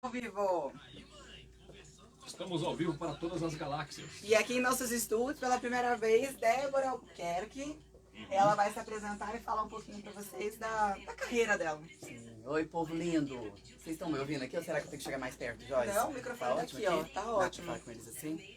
Ao vivo. Estamos ao vivo para todas as galáxias. E aqui em nossos estúdios, pela primeira vez, Débora Albuquerque. Ela vai se apresentar e falar um pouquinho para vocês da carreira dela. Sim. Oi, povo lindo. Vocês estão me ouvindo aqui ou será que eu tenho que chegar mais perto, Joyce? Não, o microfone tá aqui, ó. Tá ótimo. Dá pra falar com eles assim?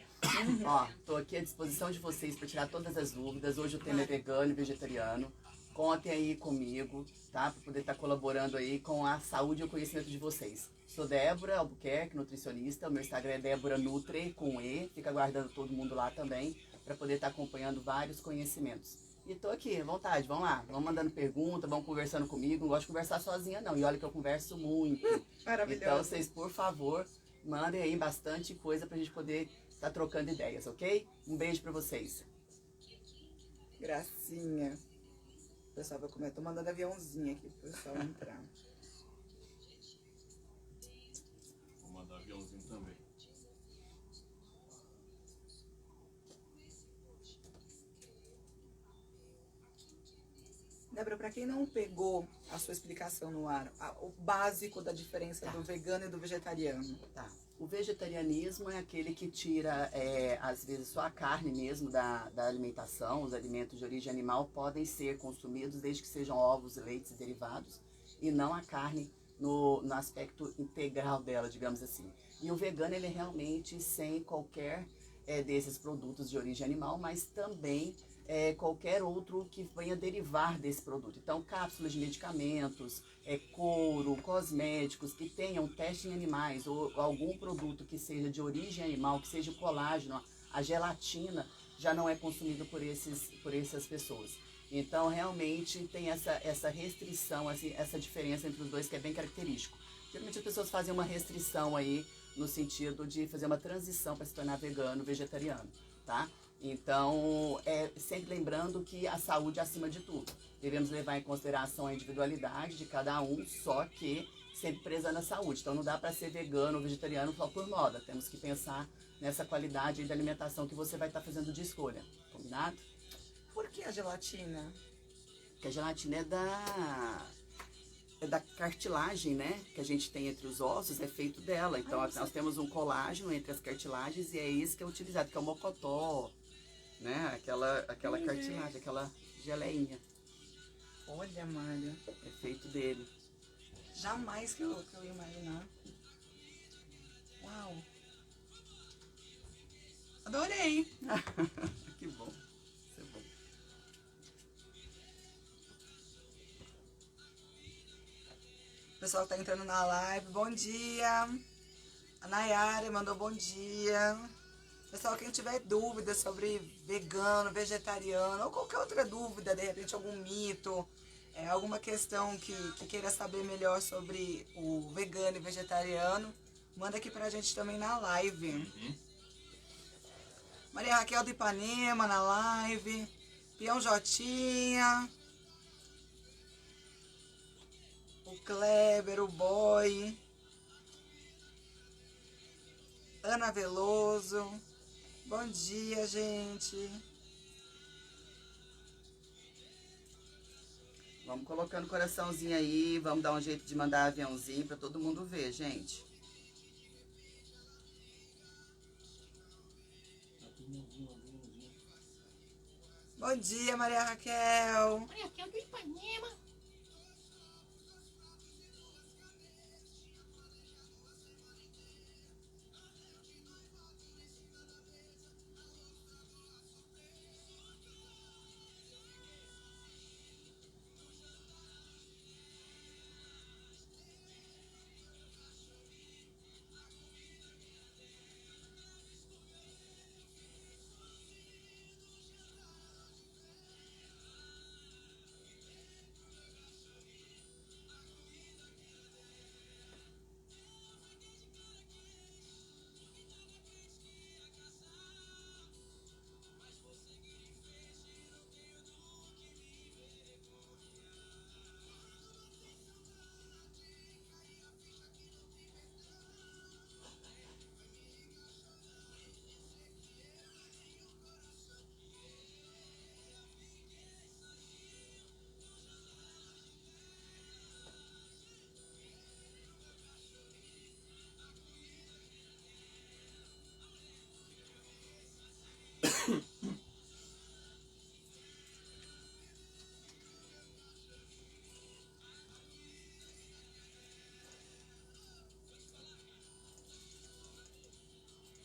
Ó, tô aqui à disposição de vocês para tirar todas as dúvidas. Hoje o tema é vegano e vegetariano. Contem aí comigo, tá? Para poder estar colaborando aí com a saúde e o conhecimento de vocês. Sou Débora Albuquerque, nutricionista. O meu Instagram é Débora Nutri, com E. Fica aguardando todo mundo lá também, para poder estar acompanhando vários conhecimentos. E tô aqui, à vontade, vamos lá. Vamos mandando pergunta, vamos conversando comigo. Não gosto de conversar sozinha, não. E olha que eu converso muito. Maravilhoso. Então, vocês, por favor, mandem aí bastante coisa pra gente poder estar trocando ideias, ok? Um beijo pra vocês. Gracinha. O pessoal vai comer. Tô mandando aviãozinho aqui pro pessoal entrar. Vou mandar aviãozinho também. Débora, para quem não pegou a sua explicação no ar, o básico da diferença do vegano e do vegetariano. Tá. O vegetarianismo é aquele que tira, às vezes, só a carne mesmo da alimentação. Os alimentos de origem animal podem ser consumidos desde que sejam ovos, leites e derivados, e não a carne no aspecto integral dela, digamos assim. E o vegano, ele é realmente sem qualquer desses produtos de origem animal, mas também qualquer outro que venha derivar desse produto. Então, cápsulas de medicamentos, couro, cosméticos que tenham teste em animais ou algum produto que seja de origem animal, que seja o colágeno, a gelatina, já não é consumido por essas pessoas. Então, realmente tem essa restrição, essa diferença entre os dois que é bem característico. Geralmente as pessoas fazem uma restrição aí no sentido de fazer uma transição para se tornar vegano, vegetariano, tá? Então, sempre lembrando que a saúde é acima de tudo. Devemos levar em consideração a individualidade de cada um, só que sempre prezando a saúde. Então, não dá para ser vegano ou vegetariano só por moda. Temos que pensar nessa qualidade da alimentação que você vai estar fazendo de escolha. Combinado? Por que a gelatina? Porque a gelatina é da cartilagem, né? Que a gente tem entre os ossos, é feito dela. Então, nós temos um colágeno entre as cartilagens e é isso que é utilizado, que é o mocotó, né? Aquela cartilagem, aquela geleinha. Olha, Mário. É feito dele. Jamais que eu ia imaginar. Uau. Adorei. Que bom. Isso é bom. O pessoal que tá entrando na live, bom dia. A Nayara mandou bom dia. Pessoal, quem tiver dúvidas sobre vegano, vegetariano ou qualquer outra dúvida, de repente algum mito, alguma questão que queira saber melhor sobre o vegano e vegetariano, manda aqui pra gente também na live. Maria Raquel do Ipanema na live. Peão Jotinha. O Kleber, o Boy. Ana Veloso. Bom dia, gente. Vamos colocando coraçãozinho aí, vamos dar um jeito de mandar aviãozinho pra todo mundo ver, gente. Bom dia, Maria Raquel. Maria Raquel do Ipanema.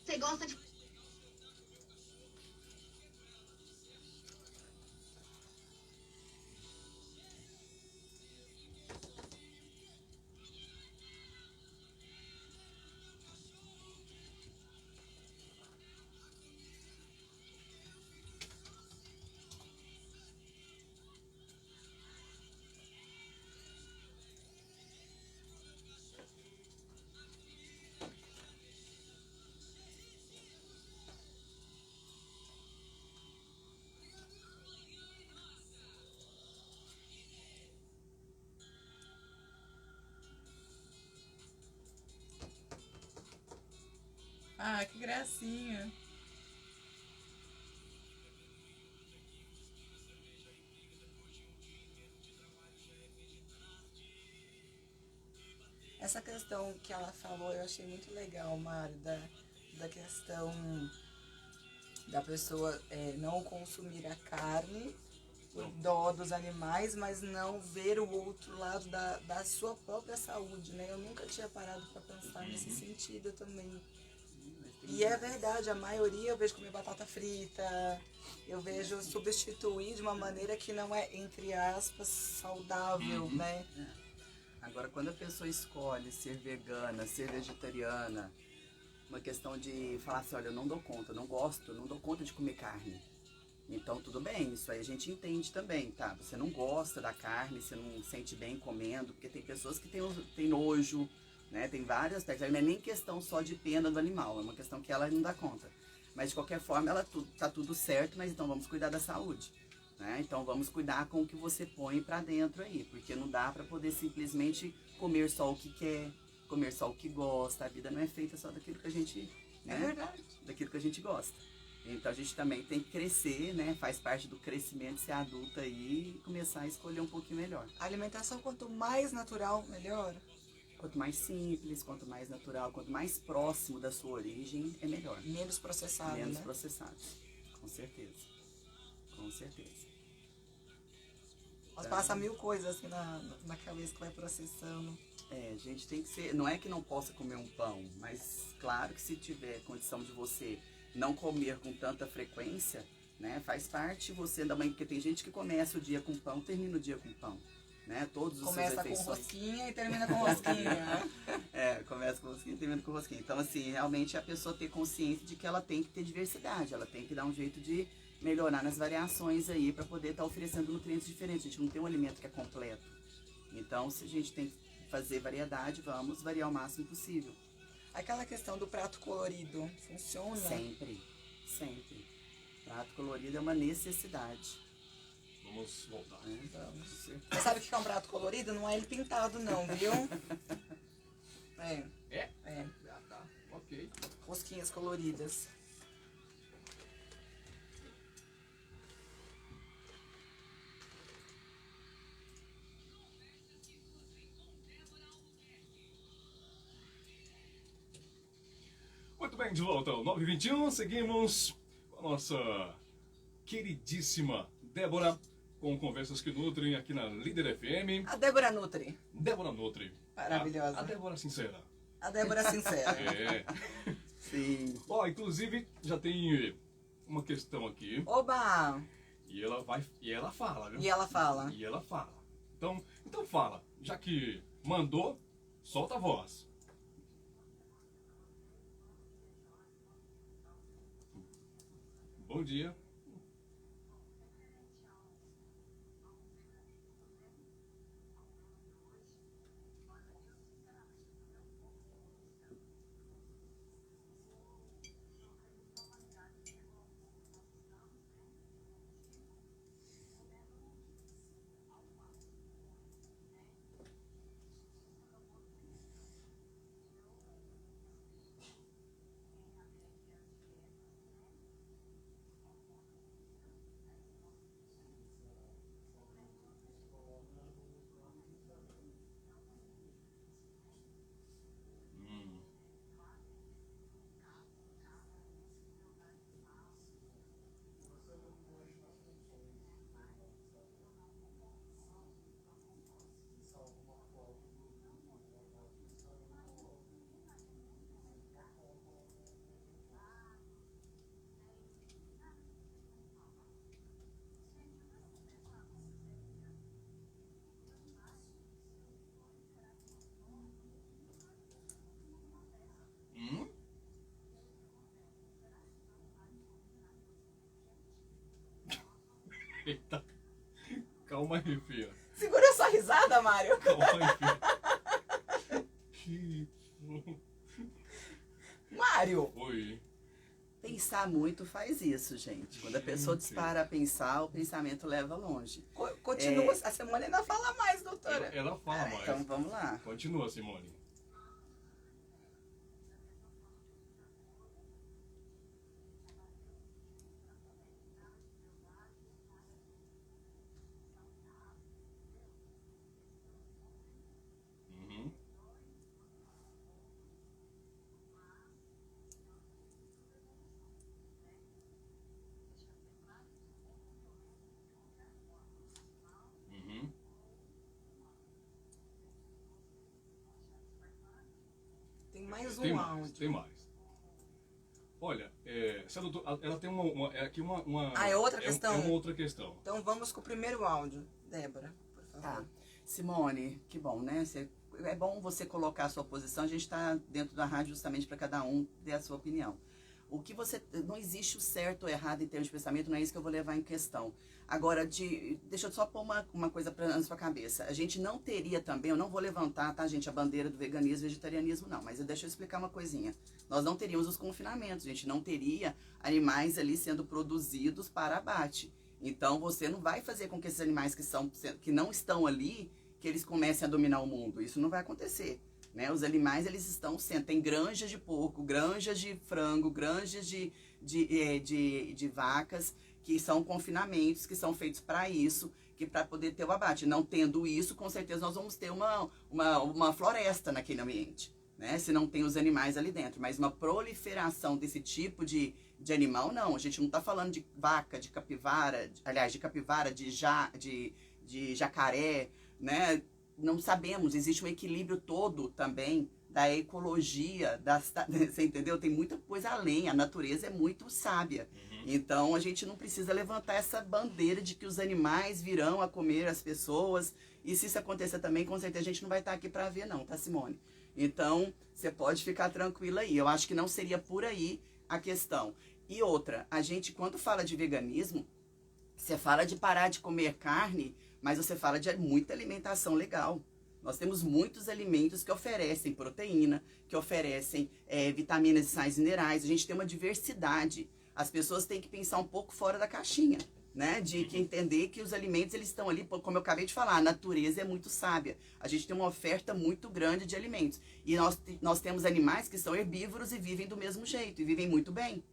Você gosta de... Ah, que gracinha. Essa questão que ela falou, eu achei muito legal, Mari, da questão da pessoa não consumir a carne por dó dos animais, mas não ver o outro lado da sua própria saúde, né? Eu nunca tinha parado para pensar nesse sentido também. E é verdade, a maioria eu vejo comer batata frita, eu vejo substituir de uma maneira que não é, entre aspas, saudável, né? Agora, quando a pessoa escolhe ser vegana, ser vegetariana, uma questão de falar assim, olha, eu não dou conta, não gosto, não dou conta de comer carne. Então, tudo bem, isso aí a gente entende também, tá? Você não gosta da carne, você não se sente bem comendo, porque tem pessoas que têm nojo, né? Tem várias técnicas, não é nem questão só de pena do animal, é uma questão que ela não dá conta. Mas, de qualquer forma, tá tudo certo, mas então vamos cuidar da saúde, né? Então, vamos cuidar com o que você põe pra dentro aí, porque não dá pra poder simplesmente comer só o que quer, comer só o que gosta. A vida não é feita só daquilo que a gente, né? É verdade. Daquilo que a gente gosta. Então a gente também tem que crescer, né? Faz parte do crescimento ser adulta aí e começar a escolher um pouquinho melhor. A alimentação, quanto mais natural, melhor. Quanto mais simples, quanto mais natural, quanto mais próximo da sua origem, é melhor. Menos processado, Menos né? processados. Com certeza. Com certeza. Nós passa mil coisas assim na cabeça que vai processando. A gente tem que ser. Não é que não possa comer um pão, mas claro que se tiver condição de você não comer com tanta frequência, né? Faz parte você da mãe, porque tem gente que começa o dia com pão, termina o dia com pão, né? Todos os Começa suas com refeições. rosquinha e termina com rosquinha. Começa com rosquinha e termina com rosquinha. Então, assim, realmente a pessoa ter consciência de que ela tem que ter diversidade, ela tem que dar um jeito de melhorar nas variações aí para poder estar oferecendo nutrientes diferentes. A gente não tem um alimento que é completo. Então, se a gente tem que fazer variedade, vamos variar o máximo possível. Aquela questão do prato colorido, funciona? Sempre, sempre. Prato colorido é uma necessidade. Vamos voltar. Vamos. Você- Você sabe o que é um prato colorido? Não é ele pintado não, viu? É, É? é. Ah, tá. Ok. Rosquinhas coloridas. Muito bem, de volta ao 9h21. Seguimos com a nossa queridíssima Débora, com conversas que nutrem aqui na Líder FM. A Débora Nutri. Débora Nutri. Maravilhosa. A Débora sincera. A Débora Sincera. É. Sim. Ó, inclusive, já tem uma questão aqui. Oba! E ela fala, viu? E ela fala. E ela fala. Então fala. Já que mandou, solta a voz. Bom dia. Eita. Calma aí, filha. Segura sua risada, Mário. Calma aí, filha. Que... Mário, Oi. Pensar muito faz isso, gente. Quando a pessoa Gente. dispara a pensar, o pensamento leva longe. continua. A Simone ainda fala mais, doutora. Ela fala mais. Então vamos lá. Continua, Simone. Uhum. Uhum. Tem mais Tem um mais, áudio. tem mais. Olha, essa doutora, ela tem aqui uma... Ah, é outra questão? É uma outra questão. Então vamos com o primeiro áudio. Débora, por favor. Tá. Simone, que bom, né? É bom você colocar a sua posição. A gente está dentro da rádio justamente para cada um ter a sua opinião. O que você. Não existe o certo ou errado em termos de pensamento, não é isso que eu vou levar em questão. Agora, deixa eu só pôr uma coisa na sua cabeça. A gente não teria também, eu não vou levantar, tá, gente, a bandeira do veganismo e vegetarianismo, não, mas deixa eu explicar uma coisinha. Nós não teríamos os confinamentos, a gente não teria animais ali sendo produzidos para abate. Então, você não vai fazer com que esses animais que não estão ali, que eles comecem a dominar o mundo. Isso não vai acontecer. Né? Os animais, eles estão sendo... Tem granjas de porco, granjas de frango, granjas de vacas, que são confinamentos, que são feitos para isso, que para poder ter o abate. Não tendo isso, com certeza nós vamos ter uma floresta naquele ambiente, né? Se não tem os animais ali dentro. Mas uma proliferação desse tipo de animal, não. A gente não está falando de vaca, de capivara, de jacaré, né? Não sabemos, existe um equilíbrio todo também da ecologia, você entendeu? Tem muita coisa além, a natureza é muito sábia. Uhum. Então a gente não precisa levantar essa bandeira de que os animais virão a comer as pessoas, e se isso acontecer também, com certeza a gente não vai estar aqui para ver não, tá, Simone? Então, você pode ficar tranquila aí, eu acho que não seria por aí a questão. E outra, a gente quando fala de veganismo, você fala de parar de comer carne, mas você fala de muita alimentação legal. Nós temos muitos alimentos que oferecem proteína, que oferecem vitaminas e sais minerais. A gente tem uma diversidade. As pessoas têm que pensar um pouco fora da caixinha, né? De que entender que os alimentos eles estão ali, como eu acabei de falar, a natureza é muito sábia. A gente tem uma oferta muito grande de alimentos. E nós temos animais que são herbívoros e vivem do mesmo jeito, e vivem muito bem,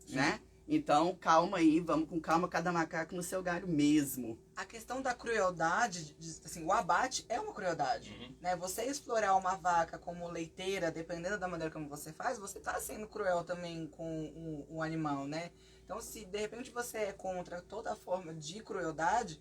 né? Então, calma aí, vamos com calma, cada macaco no seu galho mesmo. A questão da crueldade, assim, o abate é uma crueldade, né? Você explorar uma vaca como leiteira, dependendo da maneira como você faz, você tá sendo cruel também com o animal, né? Então, se de repente você é contra toda forma de crueldade,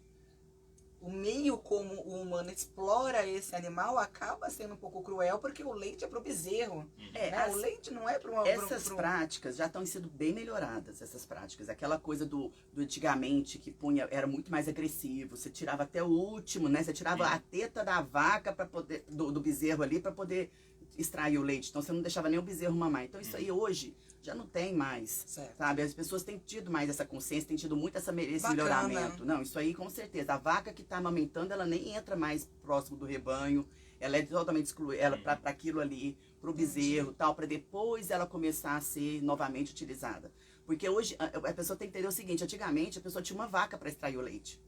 o meio como o humano explora esse animal acaba sendo um pouco cruel, porque o leite é pro bezerro. Né? O leite não é pro... Essas práticas já estão sendo bem melhoradas, essas práticas. Aquela coisa do antigamente, que era muito mais agressivo. Você tirava até o último, né? Você tirava a teta da vaca para poder, do bezerro ali para poder extrair o leite. Então você não deixava nem o bezerro mamar. Então isso aí hoje já não tem mais, sabe? As pessoas têm tido mais essa consciência, têm tido muito esse melhoramento. Não, isso aí com certeza. A vaca que está amamentando, ela nem entra mais próximo do rebanho, ela é totalmente excluída para aquilo ali, para o bezerro, tal, para depois ela começar a ser novamente utilizada. Porque hoje a pessoa tem que entender o seguinte: antigamente a pessoa tinha uma vaca para extrair o leite.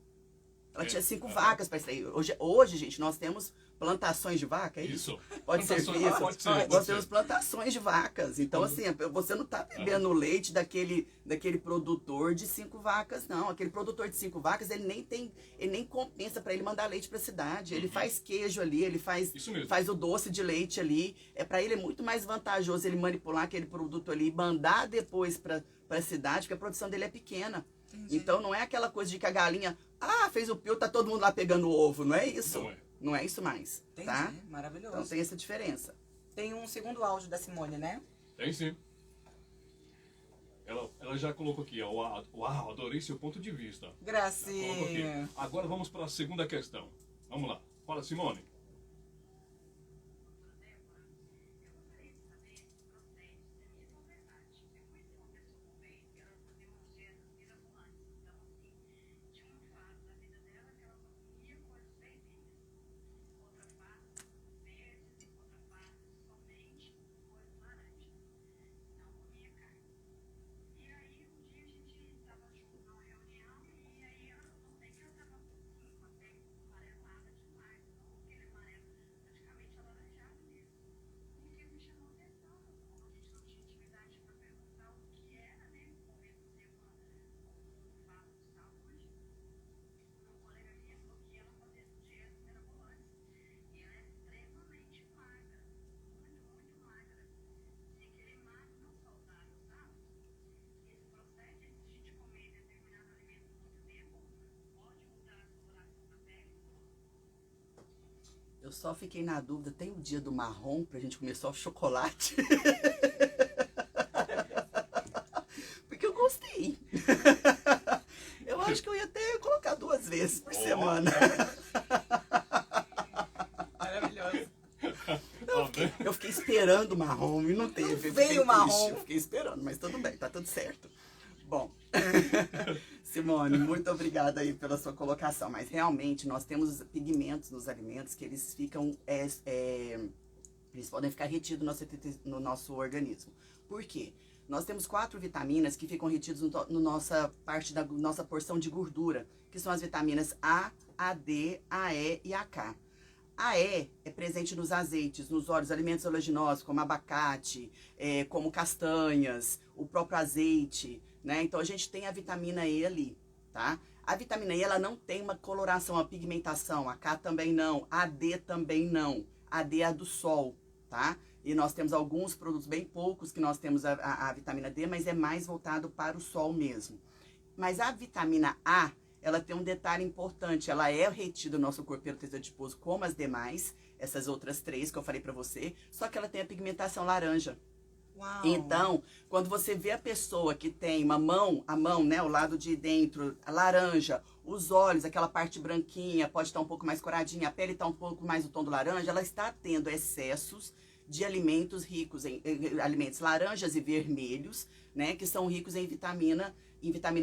Ela tinha 5 vacas para extrair. Hoje, gente, nós temos plantações de vaca, é isso? Pode ser isso? Nós temos plantações de vacas. Então, assim, você não está bebendo o leite daquele produtor de 5 vacas, não. Aquele produtor de 5 vacas, ele nem compensa para ele mandar leite para a cidade. Ele faz queijo ali, ele faz o doce de leite ali. Para ele é muito mais vantajoso ele manipular aquele produto ali e mandar depois para a cidade, porque a produção dele é pequena. Entendi. Então não é aquela coisa de que a galinha, fez o pio, tá todo mundo lá pegando o ovo. Não é isso. Não é isso mais. Entendi. Tá? Maravilhoso. Então tem essa diferença. Tem um segundo áudio da Simone, né? Tem sim. Ela já colocou aqui, ó, uau, adorei seu ponto de vista. Gracinha. Agora vamos para a segunda questão. Vamos lá. Fala, Simone. Eu só fiquei na dúvida, tem o dia do marrom pra gente comer só chocolate? Porque eu gostei. Eu acho que eu ia até colocar 2 vezes por semana. Maravilhoso. Eu fiquei esperando o marrom e não teve. Não Eu fiquei veio o marrom. triste, eu fiquei esperando, mas tudo bem, tá tudo certo. Bom, Simone, muito obrigada aí pela sua colocação. Mas realmente nós temos pigmentos nos alimentos que eles ficam, eles podem ficar retidos no nosso organismo. Por quê? Nós temos 4 vitaminas que ficam retidas no nossa parte da nossa porção de gordura, que são as vitaminas A, a D, a E e a K. A E é presente nos azeites, nos óleos, alimentos oleaginosos, como abacate, como castanhas, o próprio azeite, né? Então a gente tem a vitamina E ali, tá? A vitamina E, ela não tem uma coloração, uma pigmentação, a K também não, a D também não. A D é a do sol, tá? E nós temos alguns produtos, bem poucos que nós temos a vitamina D, mas é mais voltado para o sol mesmo. Mas a vitamina A, ela tem um detalhe importante, ela é retida no nosso corpo pelo tecido adiposo como as demais, essas outras 3 que eu falei pra você, só que ela tem a pigmentação laranja. Uau. Então, quando você vê a pessoa que tem a mão, né, o lado de dentro, a laranja, os olhos, aquela parte branquinha, pode estar um pouco mais coradinha, a pele está um pouco mais no tom do laranja, ela está tendo excessos de alimentos ricos em alimentos laranjas e vermelhos, né, que são ricos em vitamina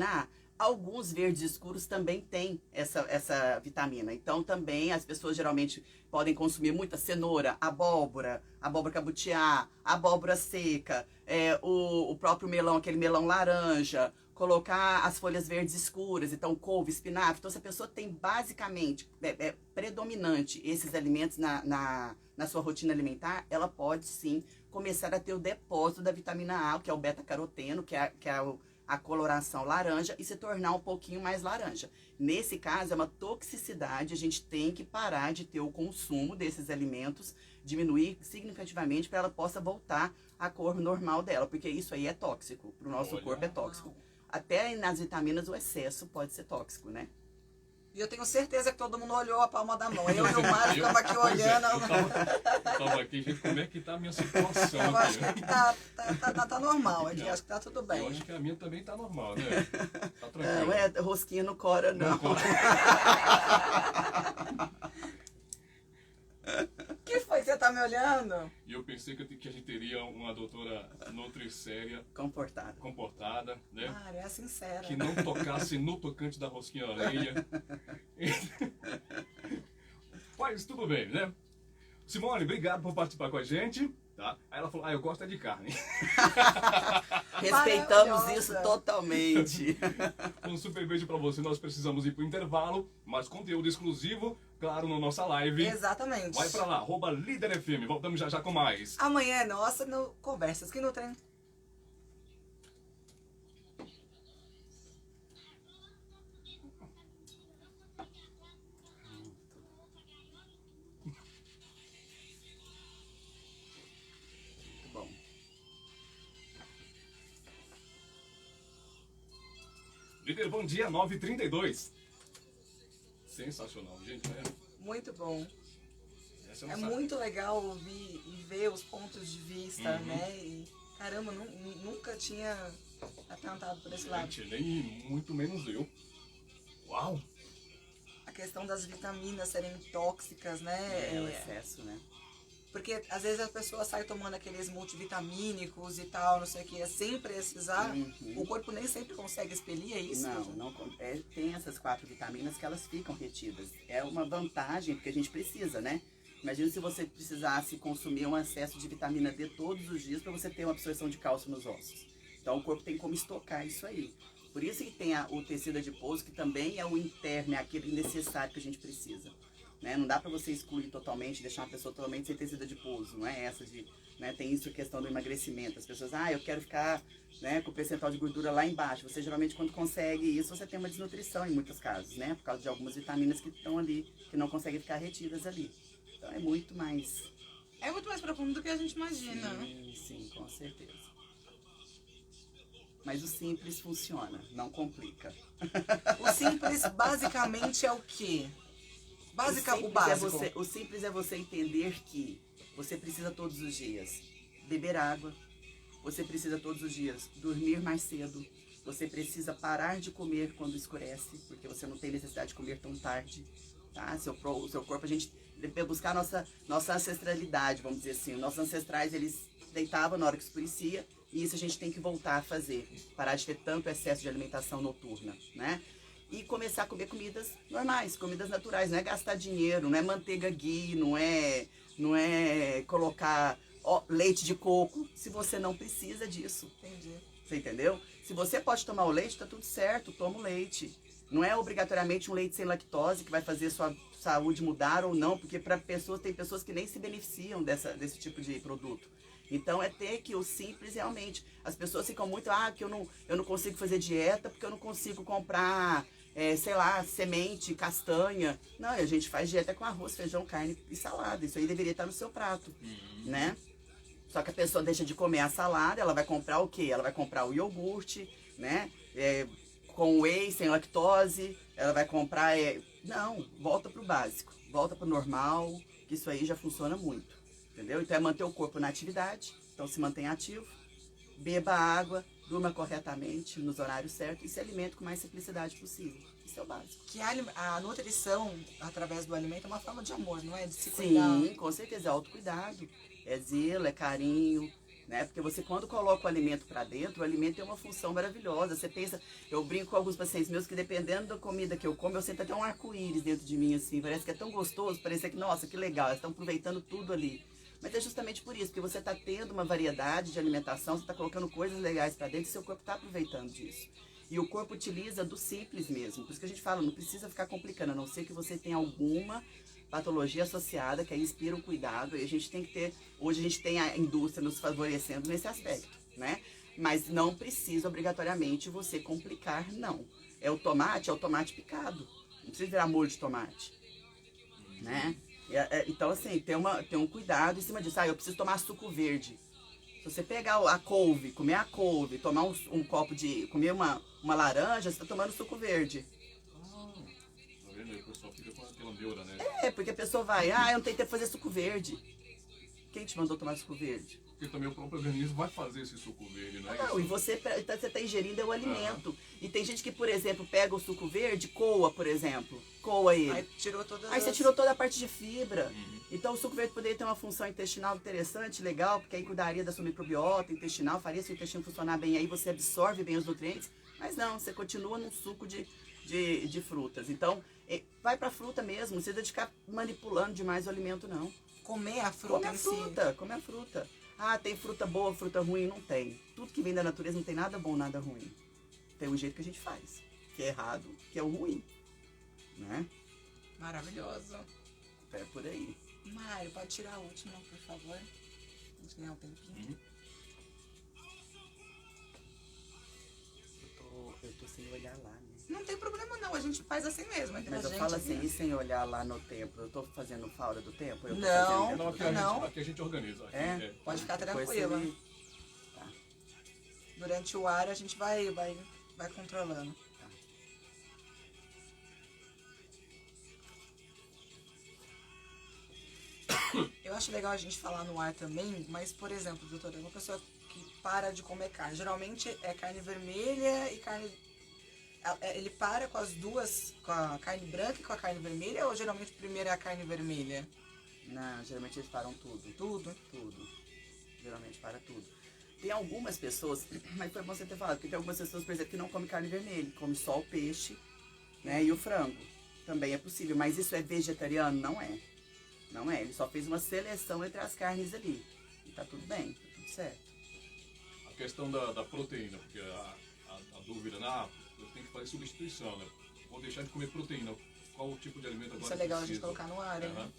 A. Alguns verdes escuros também têm essa vitamina. Então, também as pessoas geralmente podem consumir muita cenoura, abóbora cabutiá, abóbora seca, o próprio melão, aquele melão laranja, colocar as folhas verdes escuras, então couve, espinafre. Então, se a pessoa tem basicamente, predominante esses alimentos na sua rotina alimentar, ela pode sim começar a ter o depósito da vitamina A, que é o beta-caroteno, que é a coloração laranja, e se tornar um pouquinho mais laranja. Nesse caso, é uma toxicidade, a gente tem que parar de ter o consumo desses alimentos, diminuir significativamente para ela possa voltar à cor normal dela, porque isso aí é tóxico, para o nosso corpo é tóxico. Até nas vitaminas o excesso pode ser tóxico, né? E eu tenho certeza que todo mundo olhou a palma da mão. Eu e o Mário ficamos aqui olhando. Eu tava aqui, gente, como é que tá a minha situação Eu acho aqui? que tá normal aqui, acho que tá tudo Eu bem. acho que a minha também tá normal, né? Tá Não, tranquilo. rosquinha no cora, não. O que foi que você tá me olhando? E eu pensei que a gente teria uma doutora nutrisséria, comportada, né? Mário, é sincera. Que não tocasse no tocante da rosquinha alheia. Mas tudo bem, né? Simone, obrigado por participar com a gente, tá? Aí ela falou, eu gosto é de carne. Respeitamos isso totalmente. Um super beijo pra você. Nós precisamos ir pro intervalo, mas conteúdo exclusivo, claro, na nossa live. Exatamente. Vai pra lá, @LíderFM. Voltamos já com mais. Amanhã é nossa no Conversas que Nutrem. Bom, Líder, bom dia, 9h32. Sensacional, gente, né? Muito bom. Essa eu É não sabia. muito legal ouvir e ver os pontos de vista, né? E caramba, nunca tinha atentado por esse lado. Gente, nem muito menos eu. Uau! A questão das vitaminas serem tóxicas, né? o excesso, né? Porque às vezes a pessoa sai tomando aqueles multivitamínicos e tal, não sei o que, sem precisar. O corpo nem sempre consegue expelir, é isso? Tem essas 4 vitaminas que elas ficam retidas. É uma vantagem, porque a gente precisa, né? Imagina se você precisasse consumir um excesso de vitamina D todos os dias para você ter uma absorção de cálcio nos ossos. Então o corpo tem como estocar isso aí. Por isso que tem o tecido adiposo, que também é o interno, é aquele necessário que a gente precisa. Né? Não dá para você excluir totalmente, deixar uma pessoa totalmente sem tecido adiposo. Não é essa de... Né? Tem isso, a questão do emagrecimento. As pessoas, eu quero ficar, né, com o percentual de gordura lá embaixo. Você geralmente, quando consegue isso, você tem uma desnutrição em muitos casos, né? Por causa de algumas vitaminas que estão ali, que não conseguem ficar retidas ali. Então é muito mais... É muito mais profundo do que a gente imagina, né? Sim, com certeza. Mas o simples funciona, não complica. O simples basicamente é o quê? O básico. O simples é você entender que você precisa todos os dias beber água, você precisa todos os dias dormir mais cedo, você precisa parar de comer quando escurece, porque você não tem necessidade de comer tão tarde, tá? O seu corpo, a gente deve buscar a nossa ancestralidade, vamos dizer assim. Os nossos ancestrais, eles deitavam na hora que escurecia, e isso a gente tem que voltar a fazer, parar de ter tanto excesso de alimentação noturna, né? E começar a comer comidas normais, comidas naturais, não é gastar dinheiro, não é manteiga ghee, não é colocar leite de coco, se você não precisa disso. Entendi. Você entendeu? Se você pode tomar o leite, tá tudo certo, toma o leite. Não é obrigatoriamente um leite sem lactose que vai fazer sua saúde mudar ou não, porque tem pessoas que nem se beneficiam desse tipo de produto. Então é ter que o simples realmente. As pessoas ficam muito, que eu não consigo fazer dieta porque eu não consigo comprar, sei lá, semente, castanha. Não, a gente faz dieta com arroz, feijão, carne e salada. Isso aí deveria estar no seu prato, né? Só que a pessoa deixa de comer a salada, ela vai comprar o quê? Ela vai comprar o iogurte, né? Com whey, sem lactose. Ela vai comprar... Não, volta pro básico. Volta pro normal, que isso aí já funciona muito. Entendeu? Então é manter o corpo na atividade. Então se mantenha ativo. Beba água, durma corretamente, nos horários certos e se alimente com mais simplicidade possível. Isso é o básico. Que a nutrição, através do alimento, é uma forma de amor, não é? De se cuidar. Sim, com certeza. É autocuidado. É zelo, é carinho, né? Porque você, quando coloca o alimento para dentro, o alimento tem uma função maravilhosa. Você pensa, eu brinco com alguns pacientes meus que dependendo da comida que eu como, eu sinto até um arco-íris dentro de mim, assim. Parece que é tão gostoso, parece que, nossa, que legal, eles estão aproveitando tudo ali. Mas é justamente por isso, porque você está tendo uma variedade de alimentação, você está colocando coisas legais para dentro e seu corpo está aproveitando disso. E o corpo utiliza do simples mesmo. Por isso que a gente fala, não precisa ficar complicando, a não ser que você tenha alguma patologia associada, que aí inspira o cuidado, e a gente tem que ter, hoje a gente tem a indústria nos favorecendo nesse aspecto, né? Mas não precisa obrigatoriamente você complicar, não. É o tomate picado, não precisa virar molho de tomate, né? Então assim, tem um cuidado em cima disso. Eu preciso tomar suco verde. Se você pegar a couve, comer a couve, tomar um copo de, comer uma laranja, você está tomando suco verde. O pessoal fica com aquela neura, né? Porque a pessoa vai, eu não tenho tempo de fazer suco verde. Quem te mandou tomar suco verde? Porque também o próprio organismo vai fazer esse suco verde, né? Não, e você está ingerindo o alimento. E tem gente que, por exemplo, pega o suco verde, coa, por exemplo. Coa ele. Aí você tirou toda a parte de fibra. Então o suco verde poderia ter uma função intestinal interessante, legal, porque aí cuidaria da sua microbiota intestinal, faria seu intestino funcionar bem, aí você absorve bem os nutrientes. Mas não, você continua num suco de frutas. Então, vai pra fruta mesmo, não precisa de ficar manipulando demais o alimento, não. Comer a fruta em si. Come a fruta. Tem fruta boa, fruta ruim? Não tem. Tudo que vem da natureza não tem nada bom, nada ruim. Tem um jeito que a gente faz, que é errado, que é o ruim, né? Maravilhoso. É por aí. Mário, pode tirar a última, por favor? A gente ganhar um tempinho. Eu tô sem olhar lá, né? Não tem problema não, a gente faz assim mesmo, entre Mas a eu gente. falo assim, e sem olhar lá no tempo? Eu tô fazendo fora do tempo? Eu tô Não. fazendo dentro do Não, tempo? aqui a gente organiza. Aqui, É? Pode ficar Depois tranquila. você- Tá. Durante o ar a gente vai controlando. Eu acho legal a gente falar no ar também, mas, por exemplo, doutora, uma pessoa que para de comer carne, geralmente é carne vermelha e carne... Ele para com as duas, com a carne branca e com a carne vermelha, ou geralmente primeiro é a carne vermelha? Não, geralmente eles param tudo. Tudo? Tudo. Geralmente para tudo. Tem algumas pessoas, mas foi bom você ter falado, porque tem algumas pessoas, por exemplo, que não comem carne vermelha, come só o peixe, né, e o frango. Também é possível, mas isso é vegetariano? Não é. Não é, ele só fez uma seleção entre as carnes ali. E tá tudo bem, tá tudo certo. A questão da proteína, porque a dúvida, eu tenho que fazer substituição, né? Vou deixar de comer proteína. Qual o tipo de alimento agora Isso é legal a gente preciso? colocar no ar, hein?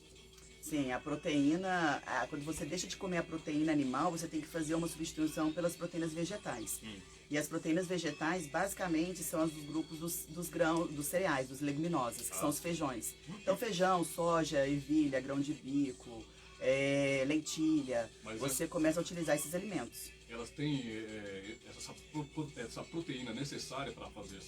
Sim, a proteína, quando você deixa de comer a proteína animal, você tem que fazer uma substituição pelas proteínas vegetais. E as proteínas vegetais, basicamente, são as dos grupos dos grãos, dos cereais, dos leguminosas, que são os feijões. Então, feijão, soja, ervilha, grão de bico, lentilha, Mas você começa a utilizar esses alimentos. Elas têm essa proteína necessária para fazer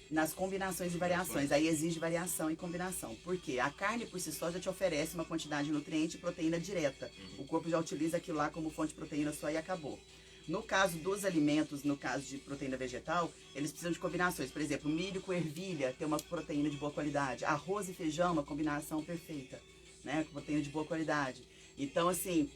Nas combinações e variações. Aí exige variação e combinação. Por quê? A carne por si só já te oferece uma quantidade de nutriente e proteína direta. O corpo já utiliza aquilo lá como fonte de proteína só e acabou. No caso dos alimentos, no caso de proteína vegetal, eles precisam de combinações. Por exemplo, milho com ervilha tem uma proteína de boa qualidade. Arroz e feijão, uma combinação perfeita, né? Com proteína de boa qualidade. Então, assim,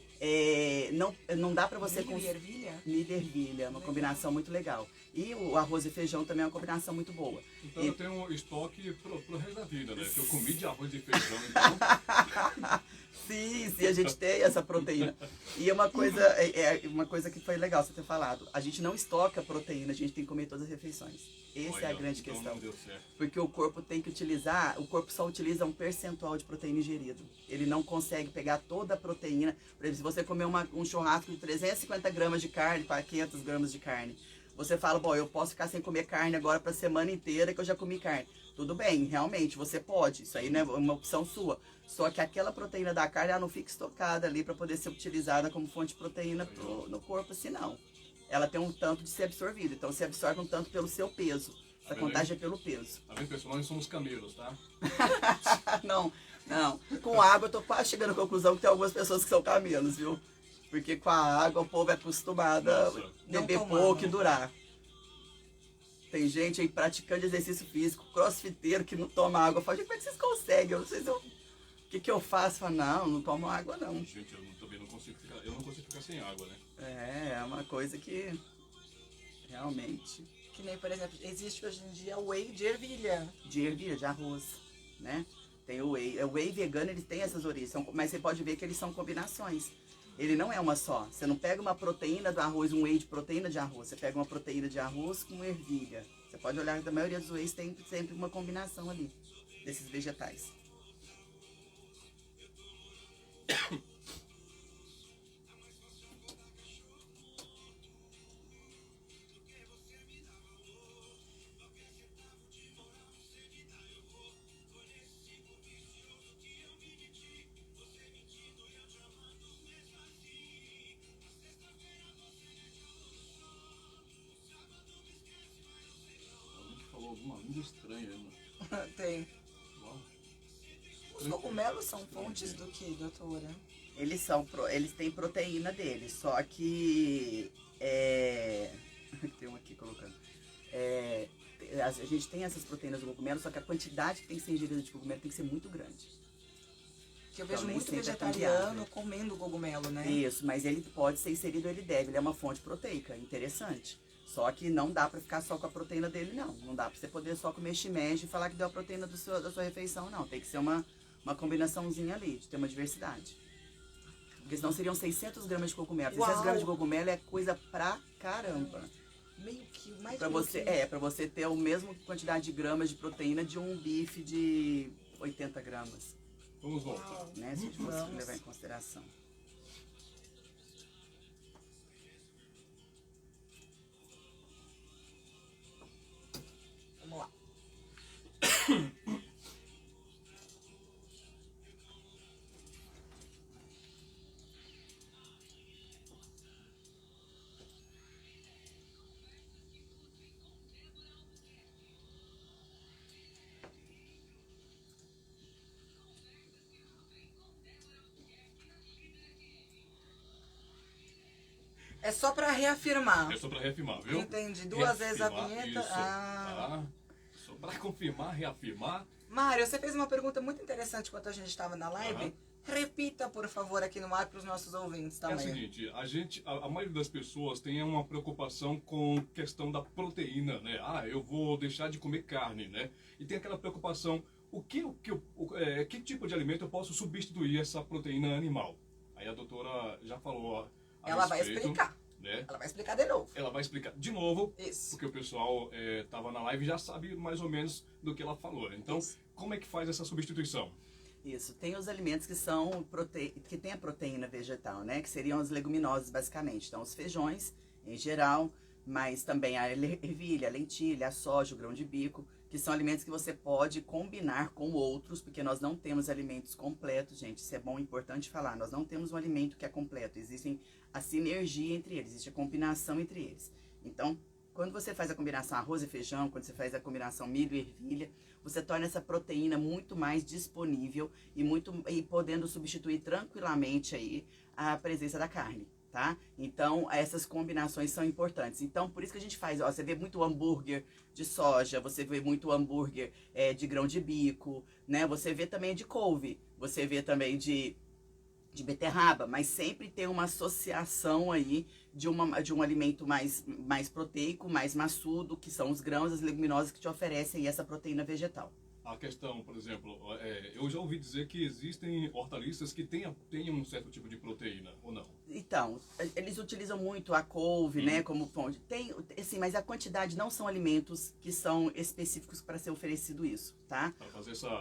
não dá pra você... Milho e ervilha? Milho e ervilha, uma combinação muito legal. E o arroz e feijão também é uma combinação muito boa. Então eu tenho um estoque pro resto da vida, né? Que eu comi de arroz e feijão, então... Sim, a gente tem essa proteína. E uma coisa, uma coisa que foi legal você ter falado. A gente não estoca proteína, a gente tem que comer todas as refeições. Essa é a grande então questão. Não deu certo. Porque o corpo tem que utilizar, o corpo só utiliza um percentual de proteína ingerido. Ele não consegue pegar toda a proteína. Por exemplo, se você comer um churrasco de 350 gramas de carne para 500 gramas de carne, você fala, bom, eu posso ficar sem comer carne agora para a semana inteira que eu já comi carne. Tudo bem, realmente, você pode. Isso aí, né, é uma opção sua. Só que aquela proteína da carne, ela não fica estocada ali para poder ser utilizada como fonte de proteína no corpo, senão. Ela tem um tanto de ser absorvida. Então, você absorve um tanto pelo seu peso. Essa contagem é pelo peso. Tá vendo, pessoal? Nós somos camelos, tá? Não. Com água, eu tô quase chegando à conclusão que tem algumas pessoas que são camelos, viu? Porque com a água, o povo é acostumado a beber pouco e durar. Tem gente aí praticando exercício físico, crossfiteiro, que não toma água. Eu falo, gente, como é que vocês conseguem? Eu não sei se eu... O que eu faço? Eu falo, não tomo água, não. Gente, também não consigo ficar... Eu não consigo ficar sem água, né? É uma coisa que... Realmente... Que nem, por exemplo, existe hoje em dia whey de ervilha. De ervilha, de arroz, né? Tem o whey. O whey vegano, ele tem essas origens. Mas você pode ver que eles são combinações. Ele não é uma só. Você não pega uma proteína do arroz, um whey de proteína de arroz. Você pega uma proteína de arroz com ervilha. Você pode olhar que a maioria dos wheys tem sempre uma combinação ali, desses vegetais. Alguém que falou alguma língua estranha, né? Tem. Uau. Os cogumelos são fontes do que, doutora? Eles têm proteína deles, só que tem um aqui colocando. A gente tem essas proteínas do cogumelo, só que a quantidade que tem que ser ingerida de cogumelo tem que ser muito grande. Que eu vejo Então, nem muito sempre é tão vegetariano viável. comendo cogumelo, né? Isso, mas ele pode ser inserido, ele deve, ele é uma fonte proteica, interessante. Só que não dá pra ficar só com a proteína dele, não. Não dá pra você poder só comer shimeji e falar que deu a proteína da sua refeição, não. Tem que ser uma combinaçãozinha ali, de ter uma diversidade. Porque senão seriam 600 gramas de cogumelo. 600 gramas de cogumelo é coisa pra caramba. Meio quilo, mais Pra de meio você, quilo. pra você ter a mesma quantidade de gramas de proteína de um bife de 80 gramas. Vamos voltar. Uau. Né? Se a gente fosse Vamos. levar em consideração. Vamos lá. É só pra reafirmar. É só pra reafirmar, viu? Entendi. Duas vezes a Reafirmar, vinheta. Isso, Ah. tá? Só pra confirmar, reafirmar. Mário, você fez uma pergunta muito interessante enquanto a gente estava na live. Aham. Repita, por favor, aqui no ar para os nossos ouvintes É o também. seguinte, a maioria das pessoas tem uma preocupação com questão da proteína, né? Ah, eu vou deixar de comer carne, né? E tem aquela preocupação, que tipo de alimento eu posso substituir essa proteína animal? Aí a doutora já falou a Ela vai respeito, explicar. né? Ela vai explicar de novo. Ela vai explicar de novo, Isso. porque o pessoal estava na live e já sabe mais ou menos do que ela falou. Então, Isso. como é que faz essa substituição? Isso, tem os alimentos que tem a proteína vegetal, né? Que seriam as leguminosas, basicamente. Então, os feijões, em geral, mas também a ervilha, a lentilha, a soja, o grão de bico, que são alimentos que você pode combinar com outros, porque nós não temos alimentos completos, gente. Isso é bom, importante falar. Nós não temos um alimento que é completo. Existem a sinergia entre eles, existe a combinação entre eles. Então, Quando você faz a combinação arroz e feijão, quando você faz a combinação milho e ervilha, você torna essa proteína muito mais disponível e podendo substituir tranquilamente aí a presença da carne, tá? Então, essas combinações são importantes. Então, por isso que a gente faz, ó, você vê muito hambúrguer de soja, você vê muito hambúrguer de grão de bico, né? Você vê também de couve, você vê também de beterraba, mas sempre tem uma associação aí de um alimento mais proteico, mais maçudo, que são os grãos, as leguminosas que te oferecem essa proteína vegetal. A questão, por exemplo, eu já ouvi dizer que existem hortaliças que têm um certo tipo de proteína, ou não? Então, eles utilizam muito a couve, né, como fonte. Tem, assim, mas a quantidade não são alimentos que são específicos para ser oferecido isso, tá?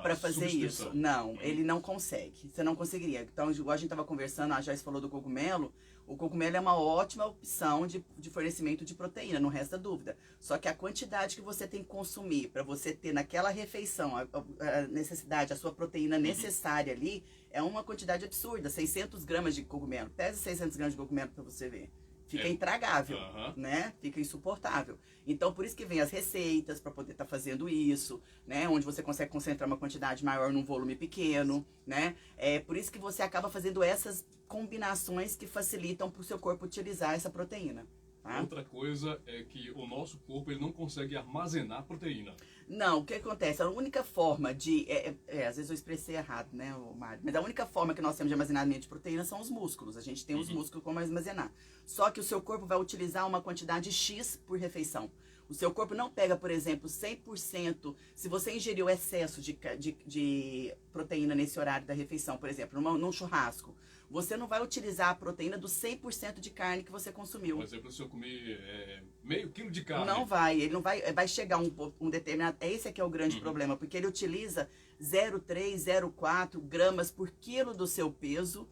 Para fazer isso. Não, ele não consegue. Você não conseguiria. Então, igual a gente estava conversando, a Joyce falou do cogumelo. O cogumelo é uma ótima opção de fornecimento de proteína, não resta dúvida. Só que a quantidade que você tem que consumir para você ter naquela refeição a necessidade, a sua proteína necessária ali, é uma quantidade absurda. 600 gramas de cogumelo. Pesa 600 gramas de cogumelo para você ver. Fica intragável, né? Fica insuportável. Então, por isso que vem as receitas para poder estar fazendo isso, né? Onde você consegue concentrar uma quantidade maior num volume pequeno, né? É por isso que você acaba fazendo essas combinações que facilitam para o seu corpo utilizar essa proteína. Tá? Outra coisa é que o nosso corpo ele não consegue armazenar proteína. Não, o que acontece? A única forma de... às vezes eu expressei errado, né, Mário? Mas a única forma que nós temos de armazenamento de proteína são os músculos. A gente tem os músculos como armazenar. Só que o seu corpo vai utilizar uma quantidade X por refeição. O seu corpo não pega, por exemplo, 100%. Se você ingeriu excesso de proteína nesse horário da refeição, por exemplo, num churrasco, você não vai utilizar a proteína do 100% de carne que você consumiu. Por exemplo, se eu comer meio quilo de carne... Não vai, ele não vai, vai chegar um determinado... Esse aqui é o grande problema, porque ele utiliza 0,3, 0,4 gramas por quilo do seu peso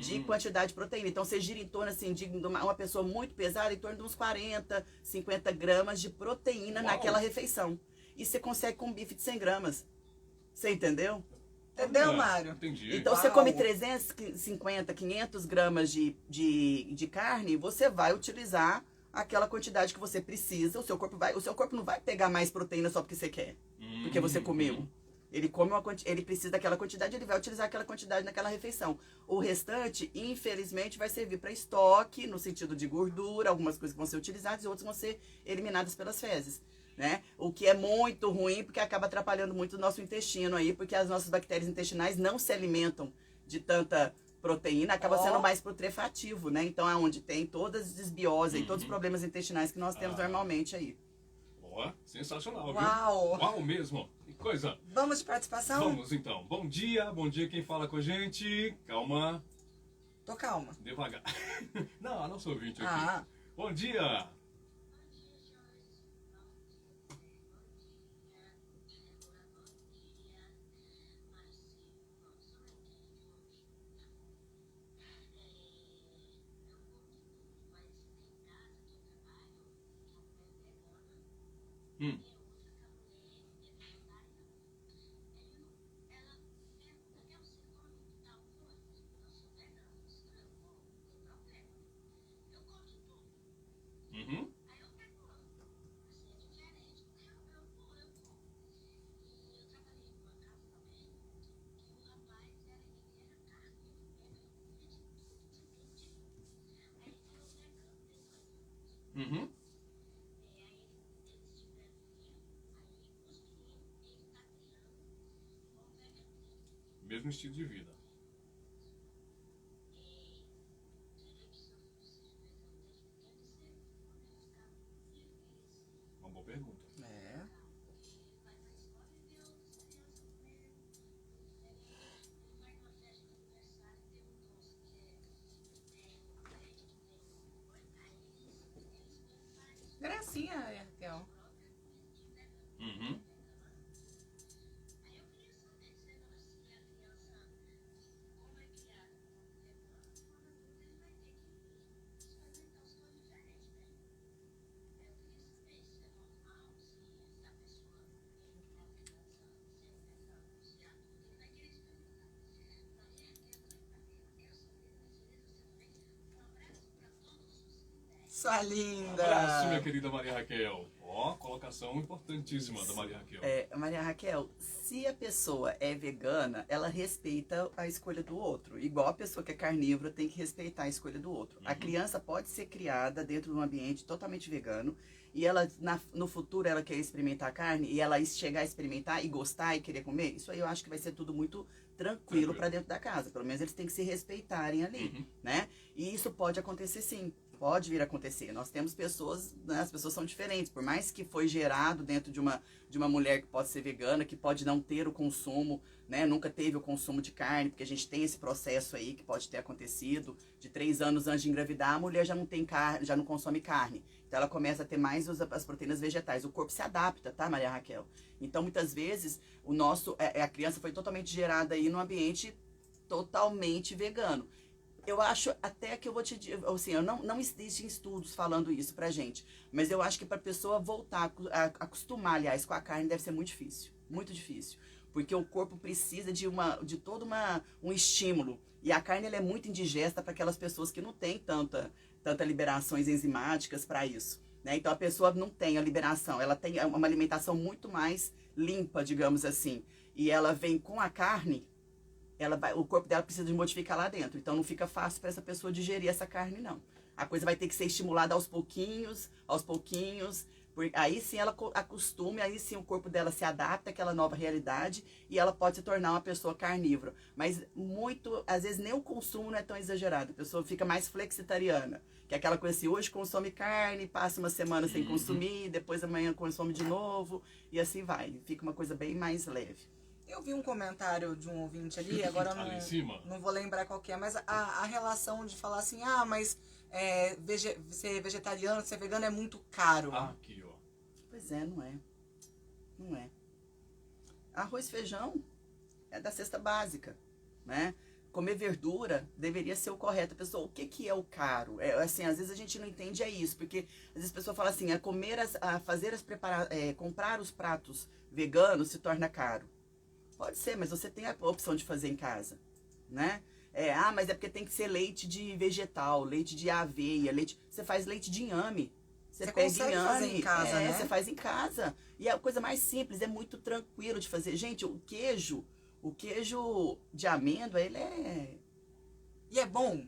de quantidade de proteína. Então, você gira em torno, assim, de uma pessoa muito pesada, em torno de uns 40, 50 gramas de proteína naquela refeição. E você consegue com um bife de 100 gramas. Você entendeu? Entendeu, Mário? Entendi. Então, você come 350, 500 gramas de carne, você vai utilizar aquela quantidade que você precisa. O seu corpo não vai pegar mais proteína só porque você quer, porque você comeu. Ele ele precisa daquela quantidade, ele vai utilizar aquela quantidade naquela refeição. O restante, infelizmente, vai servir para estoque, no sentido de gordura, algumas coisas vão ser utilizadas e outras vão ser eliminadas pelas fezes. Né? O que é muito ruim, porque acaba atrapalhando muito o nosso intestino aí, porque as nossas bactérias intestinais não se alimentam de tanta proteína, acaba sendo mais putrefativo, né? Então é onde tem todas as desbioses e todos os problemas intestinais que nós temos normalmente aí. Ó, sensacional, viu? Uau! Uau mesmo! Que coisa! Vamos de participação? Vamos então. Bom dia quem fala com a gente. Calma, Tô calma. devagar. Não, a nossa ouvinte aqui. Ah, Bom dia! Uhum. Uhum. Mesmo estilo de vida. Uma boa pergunta. é. Gracinha, Raquel. Uhum. Sua linda. Abraço, minha querida Maria Raquel. Ó, colocação importantíssima da Maria Raquel. Maria Raquel, se a pessoa é vegana, ela respeita a escolha do outro. Igual a pessoa que é carnívora tem que respeitar a escolha do outro. A criança pode ser criada dentro de um ambiente totalmente vegano e ela, no futuro, ela quer experimentar carne e ela chegar a experimentar e gostar e querer comer, isso aí eu acho que vai ser tudo muito tranquilo para dentro da casa. Pelo menos eles têm que se respeitarem ali, né? E isso pode acontecer sim. Pode vir a acontecer. Nós temos pessoas, né, as pessoas são diferentes. Por mais que foi gerado dentro de uma mulher que pode ser vegana, que pode não ter o consumo, né, nunca teve o consumo de carne, porque a gente tem esse processo aí que pode ter acontecido. De 3 anos antes de engravidar, a mulher já não tem carne, já não consome carne. Então ela começa a ter mais as proteínas vegetais. O corpo se adapta, tá, Maria Raquel? Então muitas vezes a criança foi totalmente gerada aí num ambiente totalmente vegano. Eu acho até que eu vou te dizer, assim, não existem estudos falando isso pra gente, mas eu acho que pra pessoa voltar a acostumar, aliás, com a carne deve ser muito difícil, porque o corpo precisa de todo um estímulo, e a carne ela é muito indigesta para aquelas pessoas que não têm tanta liberações enzimáticas para isso, né? Então a pessoa não tem a liberação, ela tem uma alimentação muito mais limpa, digamos assim, e ela vem com a carne. O corpo dela precisa de modificar lá dentro. Então não fica fácil para essa pessoa digerir essa carne, não. A coisa vai ter que ser estimulada aos pouquinhos. Aí sim ela acostume, aí sim o corpo dela se adapta àquela nova realidade e ela pode se tornar uma pessoa carnívora. Mas às vezes nem o consumo não é tão exagerado. A pessoa fica mais flexitariana. Que é aquela coisa assim, hoje consome carne, passa uma semana sem consumir, depois amanhã consome de novo e assim vai. Fica uma coisa bem mais leve. Eu vi um comentário de um ouvinte ali, agora eu não vou lembrar qual que é, mas a relação de falar assim, mas ser vegetariano, ser vegano é muito caro. Aqui, ó. Pois é, não é. Não é. Arroz e feijão é da cesta básica, né? Comer verdura deveria ser o correto. Pessoal, o que é o caro? Assim, às vezes a gente não entende isso, porque às vezes a pessoa fala assim, comprar os pratos veganos se torna caro. Pode ser, mas você tem a opção de fazer em casa, né? Mas é porque tem que ser leite de vegetal, leite de aveia, você faz leite de inhame. Você pega consegue inhame, fazer em casa, né? Você faz em casa. E é a coisa mais simples, é muito tranquilo de fazer. Gente, o queijo de amêndoa, ele é... E é bom?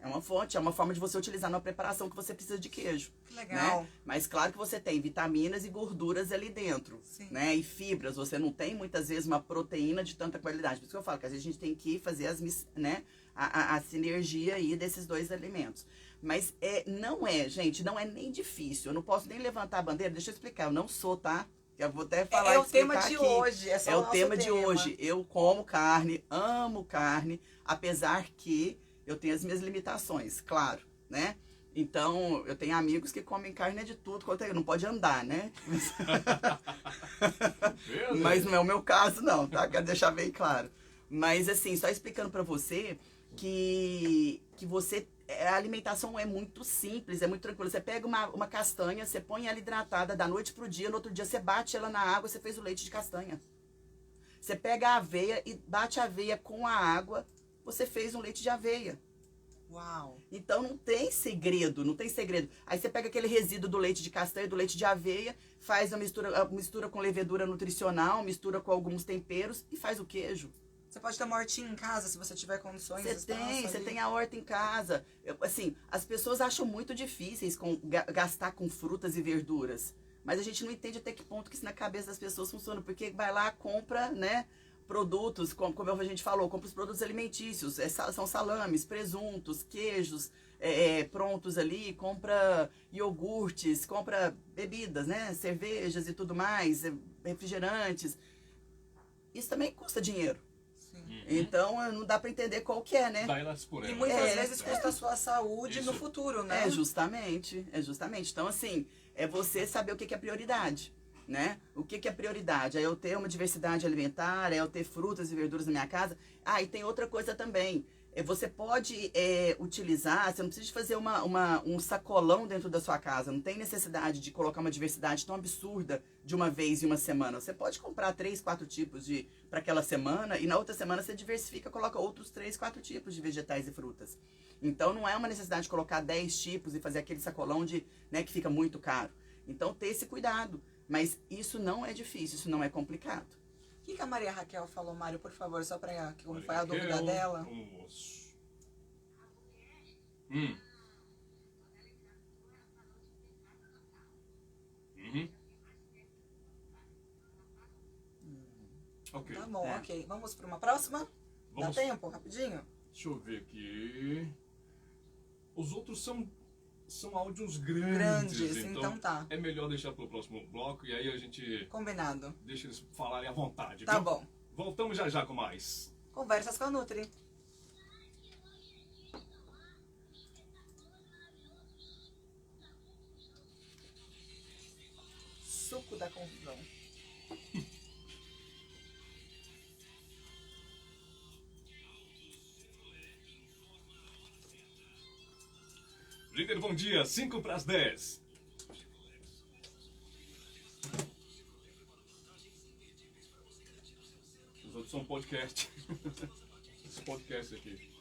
É uma fonte, é uma forma de você utilizar na preparação que você precisa de queijo. Que legal. Né? Mas claro que você tem vitaminas e gorduras ali dentro, né? E fibras, você não tem muitas vezes uma proteína de tanta qualidade. Por isso que eu falo que às vezes a gente tem que fazer a sinergia aí desses dois alimentos. Mas gente, não é nem difícil. Eu não posso nem levantar a bandeira, deixa eu explicar, eu não sou, tá? Eu vou até falar É o tema de aqui. hoje. É o tema de hoje. Eu como carne, amo carne, apesar que eu tenho as minhas limitações, claro, né? Então, eu tenho amigos que comem carne de tudo, não pode andar, né? Mas não é o meu caso, não, tá? Quero deixar bem claro. Mas, assim, só explicando pra você que a alimentação é muito simples, é muito tranquila. Você pega uma castanha, você põe ela hidratada da noite pro dia, no outro dia você bate ela na água, você fez o leite de castanha. Você pega a aveia e bate a aveia com a água, você fez um leite de aveia. Uau! Então não tem segredo. Aí você pega aquele resíduo do leite de castanha, do leite de aveia, faz a mistura com levedura nutricional, mistura com alguns temperos e faz o queijo. Você pode ter uma hortinha em casa, se você tiver condições. Você tem a horta em casa. Assim, as pessoas acham muito difíceis gastar com frutas e verduras. Mas a gente não entende até que ponto que isso na cabeça das pessoas funciona. Porque vai lá, compra, né? Produtos, como a gente falou, compra os produtos alimentícios, são salames, presuntos, queijos prontos ali, compra iogurtes, compra bebidas, né, cervejas e tudo mais, refrigerantes. Isso também custa dinheiro. Sim. Então não dá para entender qual que é, né? Dá elas por E elas. muitas vezes custa a sua saúde no futuro, né? Justamente. Então, assim, é você saber o que é prioridade. Né? O que é prioridade? É eu ter uma diversidade alimentar, é eu ter frutas e verduras na minha casa. E tem outra coisa também. Você pode utilizar, você não precisa de fazer um sacolão dentro da sua casa, não tem necessidade de colocar uma diversidade tão absurda de uma vez em uma semana. Você pode comprar 3, 4 tipos para aquela semana e na outra semana você diversifica, coloca outros 3, 4 tipos de vegetais e frutas. Então não é uma necessidade de colocar 10 tipos e fazer aquele sacolão que fica muito caro. Então ter esse cuidado, mas isso não é difícil, isso não é complicado. O que a Maria Raquel falou, Mário, por favor, só para como Maria foi a dúvida Raquel, dela? Moço. Uhum. Ok. Tá bom, É. ok. Vamos para uma próxima? Vamos. Dá tempo, rapidinho? Deixa eu ver aqui. Os outros são áudios Grandes, então tá. É melhor deixar para o próximo bloco e aí a gente Combinado. deixa eles falarem à vontade, Tá viu? bom. Voltamos já já com mais. Conversas com a Nutri. Suco da confusão. Líder, bom dia, 5 para as 10. Os outros são podcast. Esse podcast aqui.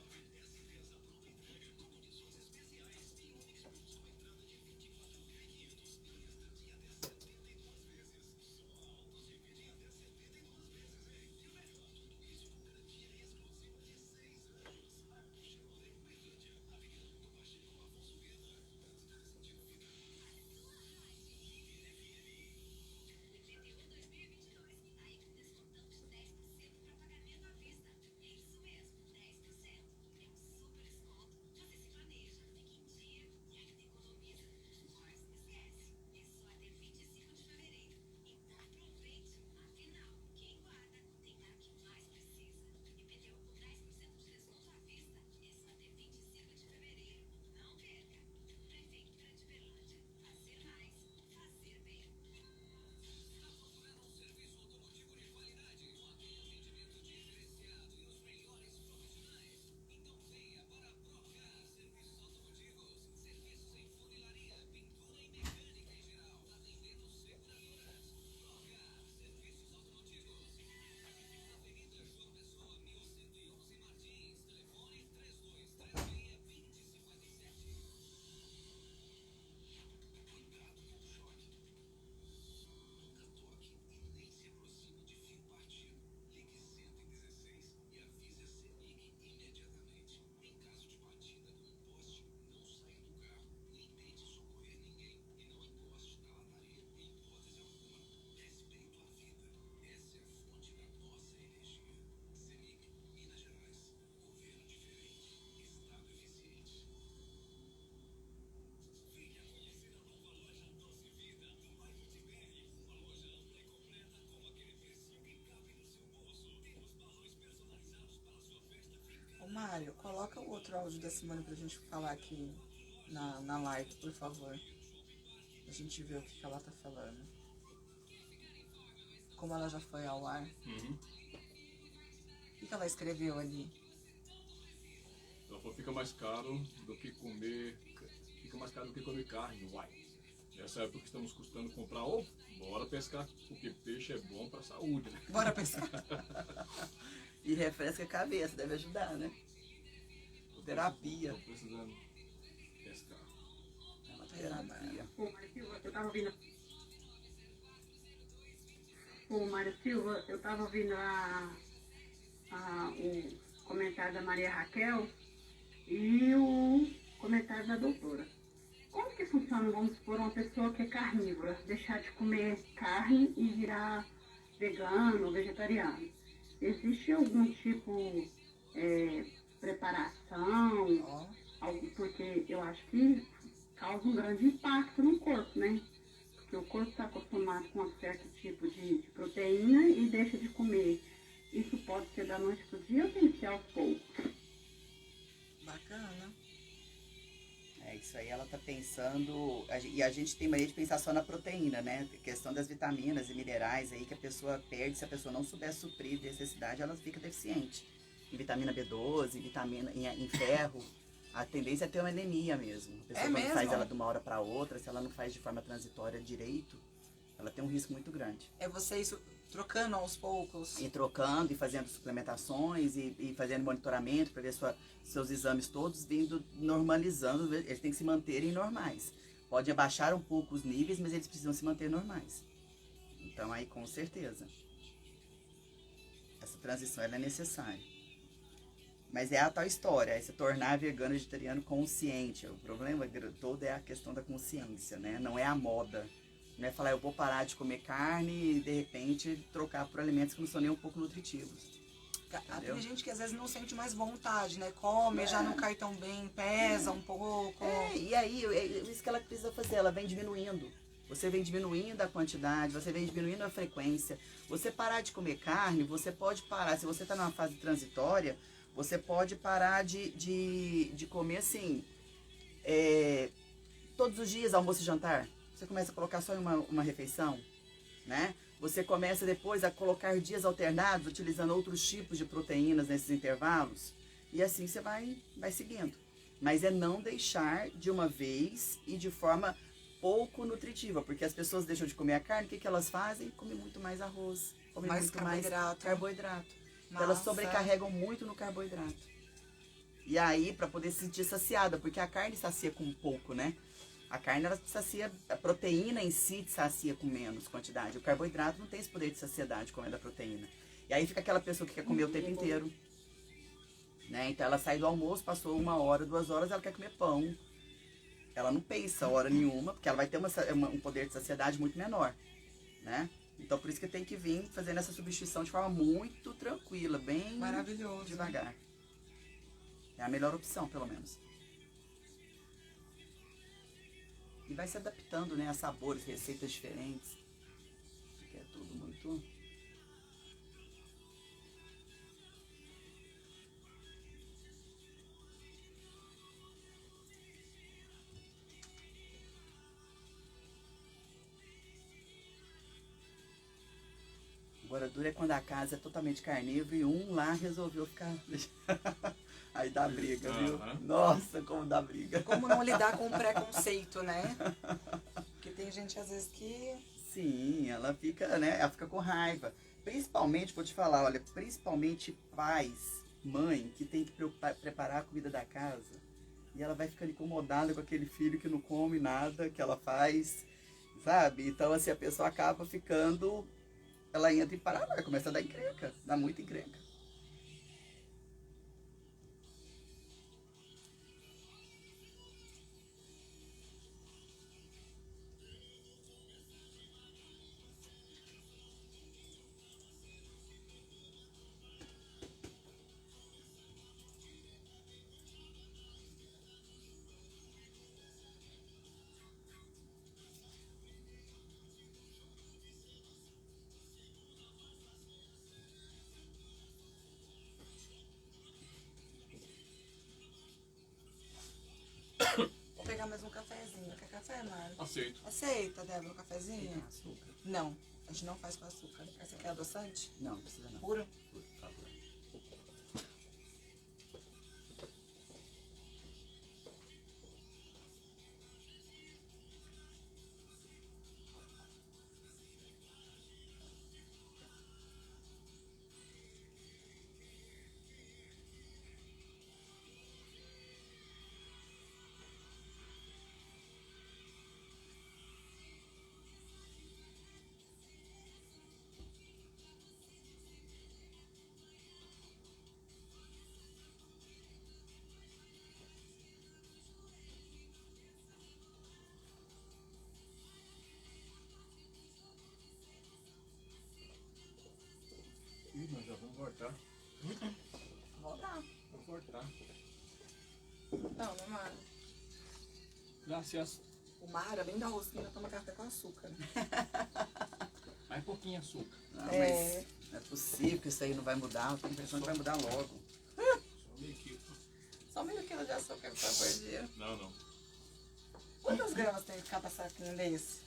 Mário, coloca o outro áudio da semana pra gente falar aqui na live, por favor. A gente ver o que ela tá falando. Como ela já foi ao ar. Uhum. O que ela escreveu ali? Ela falou, fica mais caro do que comer carne, uai. Nessa época que estamos custando comprar ovo, bora pescar, porque peixe é bom pra saúde, né? Bora pescar. E refresca a cabeça, deve ajudar, né? Terapia. Tô precisando pescar. É uma terapia. Ô, Mário Silva, eu tava ouvindo. Ô, Mário Silva, eu tava ouvindo o comentário da Maria Raquel e o comentário da doutora. Como que funciona, vamos supor, uma pessoa que é carnívora, deixar de comer carne e virar vegano, vegetariano? Existe algum tipo preparação? Porque eu acho que causa um grande impacto no corpo, né? Porque o corpo está acostumado com um certo tipo de proteína e deixa de comer. Isso pode ser da noite pro dia ou tem que ser aos poucos? Bacana. Isso aí ela tá pensando, e a gente tem mania de pensar só na proteína, né? A questão das vitaminas e minerais aí que a pessoa perde, se a pessoa não souber suprir necessidade, ela fica deficiente. em vitamina B12, em ferro, a tendência é ter uma anemia mesmo. A pessoa, É quando mesmo? faz ela de uma hora para outra, se ela não faz de forma transitória direito, ela tem um risco muito grande. É você isso trocando aos poucos. E trocando e fazendo suplementações e fazendo monitoramento para ver seus exames todos vindo normalizando, eles têm que se manterem normais. Pode abaixar um pouco os níveis, mas eles precisam se manter normais. Então aí com certeza essa transição ela é necessária. Mas é a tal história, é se tornar vegano e vegetariano consciente. O problema todo é a questão da consciência, né? Não é a moda. Não é falar, eu vou parar de comer carne e de repente trocar por alimentos que não são nem um pouco nutritivos. Entendeu? Tem gente que às vezes não sente mais vontade, né? Come, já não cai tão bem, pesa um pouco. E aí, é isso que ela precisa fazer, ela vem diminuindo. Você vem diminuindo a quantidade, você vem diminuindo a frequência. Você parar de comer carne, você pode parar. Se você está numa fase transitória, você pode parar de comer assim, todos os dias, almoço e jantar. Você começa a colocar só em uma refeição, né? Você começa depois a colocar dias alternados, utilizando outros tipos de proteínas nesses intervalos. E assim você vai seguindo. Mas é não deixar de uma vez e de forma pouco nutritiva. Porque as pessoas deixam de comer a carne, o que elas fazem? Comem muito mais arroz, comem Mais muito carboidrato. mais carboidrato. Massa. Elas sobrecarregam muito no carboidrato. E aí, para poder se sentir saciada, porque a carne sacia com pouco, né? A carne, ela sacia, a proteína em si sacia com menos quantidade. O carboidrato não tem esse poder de saciedade comendo a proteína. E aí fica aquela pessoa que quer comer o tempo inteiro. Né? Então ela sai do almoço, passou 1 hora, 2 horas, ela quer comer pão. Ela não pensa hora nenhuma, porque ela vai ter um poder de saciedade muito menor. Né? Então por isso que tem que vir fazendo essa substituição de forma muito tranquila, bem Maravilhoso. devagar. É a melhor opção, pelo menos. E vai se adaptando, né, a sabores, receitas diferentes. Porque é tudo muito... Agora dura é quando a casa é totalmente carnívora e um lá resolveu ficar... Aí dá briga, viu? Nossa, como dá briga. Como não lidar com o preconceito, né? Porque tem gente às vezes que... Sim, ela fica, né? Ela fica com raiva. Principalmente, vou te falar, olha, principalmente pais, mãe, que tem que preparar a comida da casa. E ela vai ficando incomodada com aquele filho que não come nada, que ela faz, sabe? Então, assim, a pessoa acaba ficando... Ela entra em paranoia, começa a dar encrenca, dá muita encrenca. Vou pegar mais um cafezinho. Quer café, Mário? Aceito. Aceita, Débora, um cafezinho? Tem açúcar? Não, a gente não faz com açúcar. Você quer adoçante? Não, não precisa não. Puro? Por favor. Ih, nós já vamos voltar. Voltar. Vamos voltar. Não, não, Mário. Graças. O Mário, além da rosquinha, toma café com açúcar. Mais pouquinho açúcar. Não, É. mas não é possível que isso aí não vai mudar. Eu tenho a impressão que vai mudar logo. Só meio quilo. Só meio quilo de açúcar por dia. Não, não. Quantas gramas tem cada saquinho desse?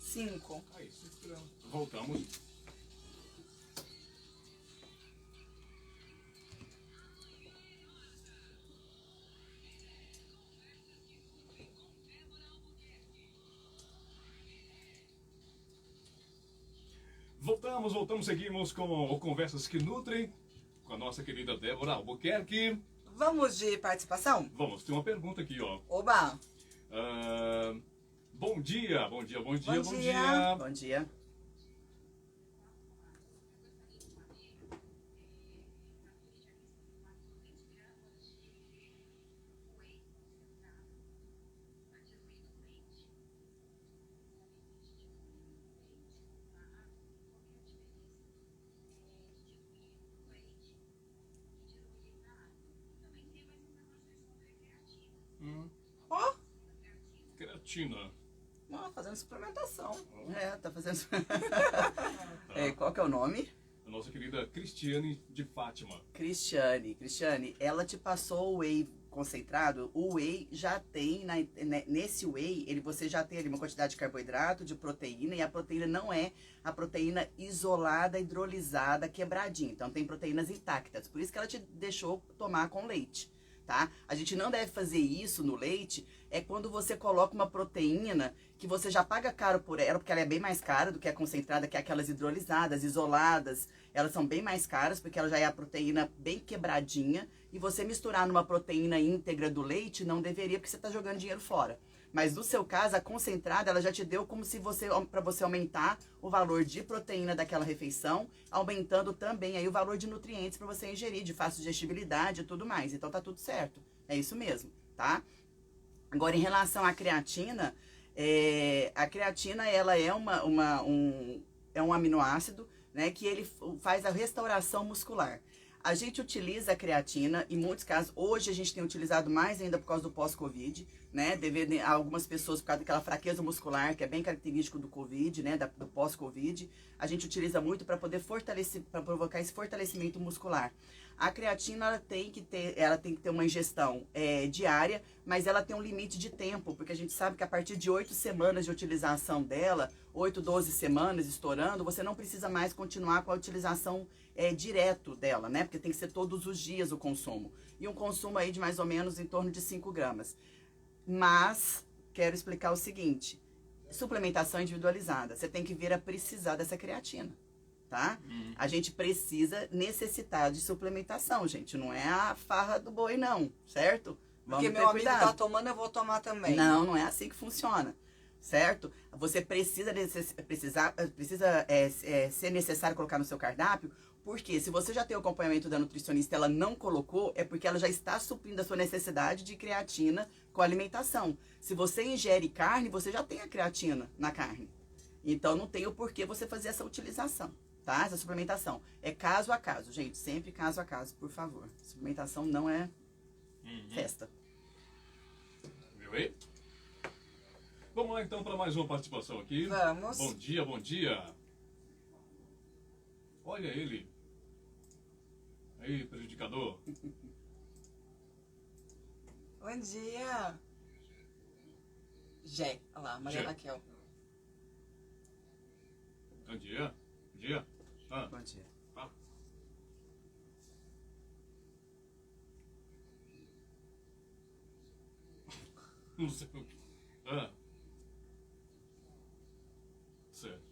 5. Aí, 5 gramas. Voltamos. Voltamos, seguimos com o Conversas que Nutrem, com a nossa querida Débora Albuquerque. Vamos de participação? Vamos, tem uma pergunta aqui, ó. Oba! Bom dia, bom dia, bom dia, Bom bom dia. dia. Bom dia. Ó, Creatina. fazendo suplementação. Tá fazendo. Qual que é o nome? A nossa querida Cristiane de Fátima. Cristiane, ela te passou o whey concentrado? O whey já tem, nesse whey, você já tem ali uma quantidade de carboidrato, de proteína, e a proteína não é a proteína isolada, hidrolisada, quebradinha. Então tem proteínas intactas. Por isso que ela te deixou tomar com leite. Tá? A gente não deve fazer isso no leite, é quando você coloca uma proteína que você já paga caro por ela, porque ela é bem mais cara do que a concentrada, que é aquelas hidrolisadas, isoladas, elas são bem mais caras, porque ela já é a proteína bem quebradinha, e você misturar numa proteína íntegra do leite não deveria, porque você está jogando dinheiro fora. Mas no seu caso, a concentrada, ela já te deu como se para você aumentar o valor de proteína daquela refeição, aumentando também aí o valor de nutrientes para você ingerir, de fácil digestibilidade e tudo mais. Então tá tudo certo. É isso mesmo, tá? Agora, em relação à creatina, a creatina, ela é um aminoácido, né, que ele faz a restauração muscular. A gente utiliza a creatina, em muitos casos, hoje a gente tem utilizado mais ainda por causa do pós-Covid, né, devido a algumas pessoas por causa daquela fraqueza muscular, que é bem característico do Covid, né, do pós-Covid, a gente utiliza muito para poder fortalecer, para provocar esse fortalecimento muscular. A creatina, ela tem que ter uma ingestão diária, mas ela tem um limite de tempo, porque a gente sabe que a partir de 8 semanas de utilização dela, 8, 12 semanas estourando, você não precisa mais continuar com a utilização direto dela, né? Porque tem que ser todos os dias o consumo. E um consumo aí de mais ou menos em torno de 5 gramas. Mas, quero explicar o seguinte, suplementação individualizada, você tem que vir a precisar dessa creatina, tá? A gente necessitar de suplementação, gente, não é a farra do boi não, certo? Porque meu amigo tá tomando, eu vou tomar também. Não é assim que funciona, certo? Você precisa ser necessário colocar no seu cardápio, porque se você já tem o acompanhamento da nutricionista e ela não colocou, é porque ela já está suprindo a sua necessidade de creatina com a alimentação. Se você ingere carne, você já tem a creatina na carne. Então não tem o porquê você fazer essa utilização, tá? Essa suplementação. É caso a caso, gente. Sempre caso a caso, por favor. Suplementação não é festa. Viu aí? Vamos lá então para mais uma participação aqui. Vamos. Bom dia, bom dia. Olha ele. Aí, prejudicador. Bom dia. Jé, olha lá, Maria Jé. Raquel. Bom dia. Bom dia. Bom dia. Ah. Não sei o que. Certo.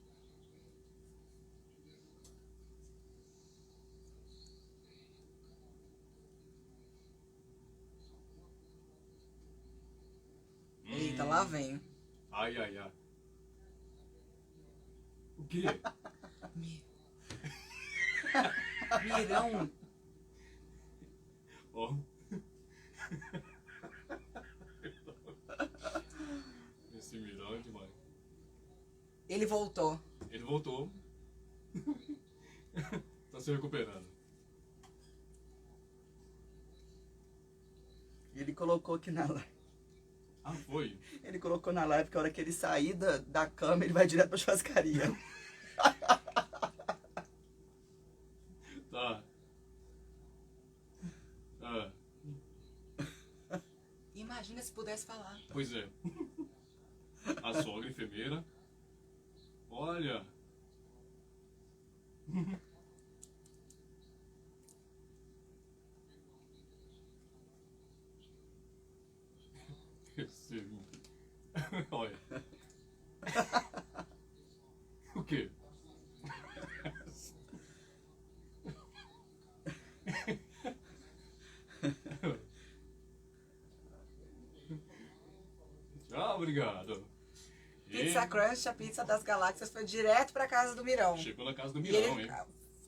Eita, lá vem. Ai, ai, ai. O quê? Mirão. Ó. Esse Mirão é demais. Ele voltou. Ele voltou. Tá se recuperando. Ele colocou aqui na live. Ah, foi? Ele colocou na live que a hora que ele sair da cama, ele vai direto pra churrascaria. Tá. Ah, Imagina se pudesse falar. pois é. A sogra enfermeira. Olha. Esse... Olha. O quê? Pizza Crunch, a pizza das galáxias, foi direto pra casa do Mirão. Chegou na casa do E Mirão, ele hein?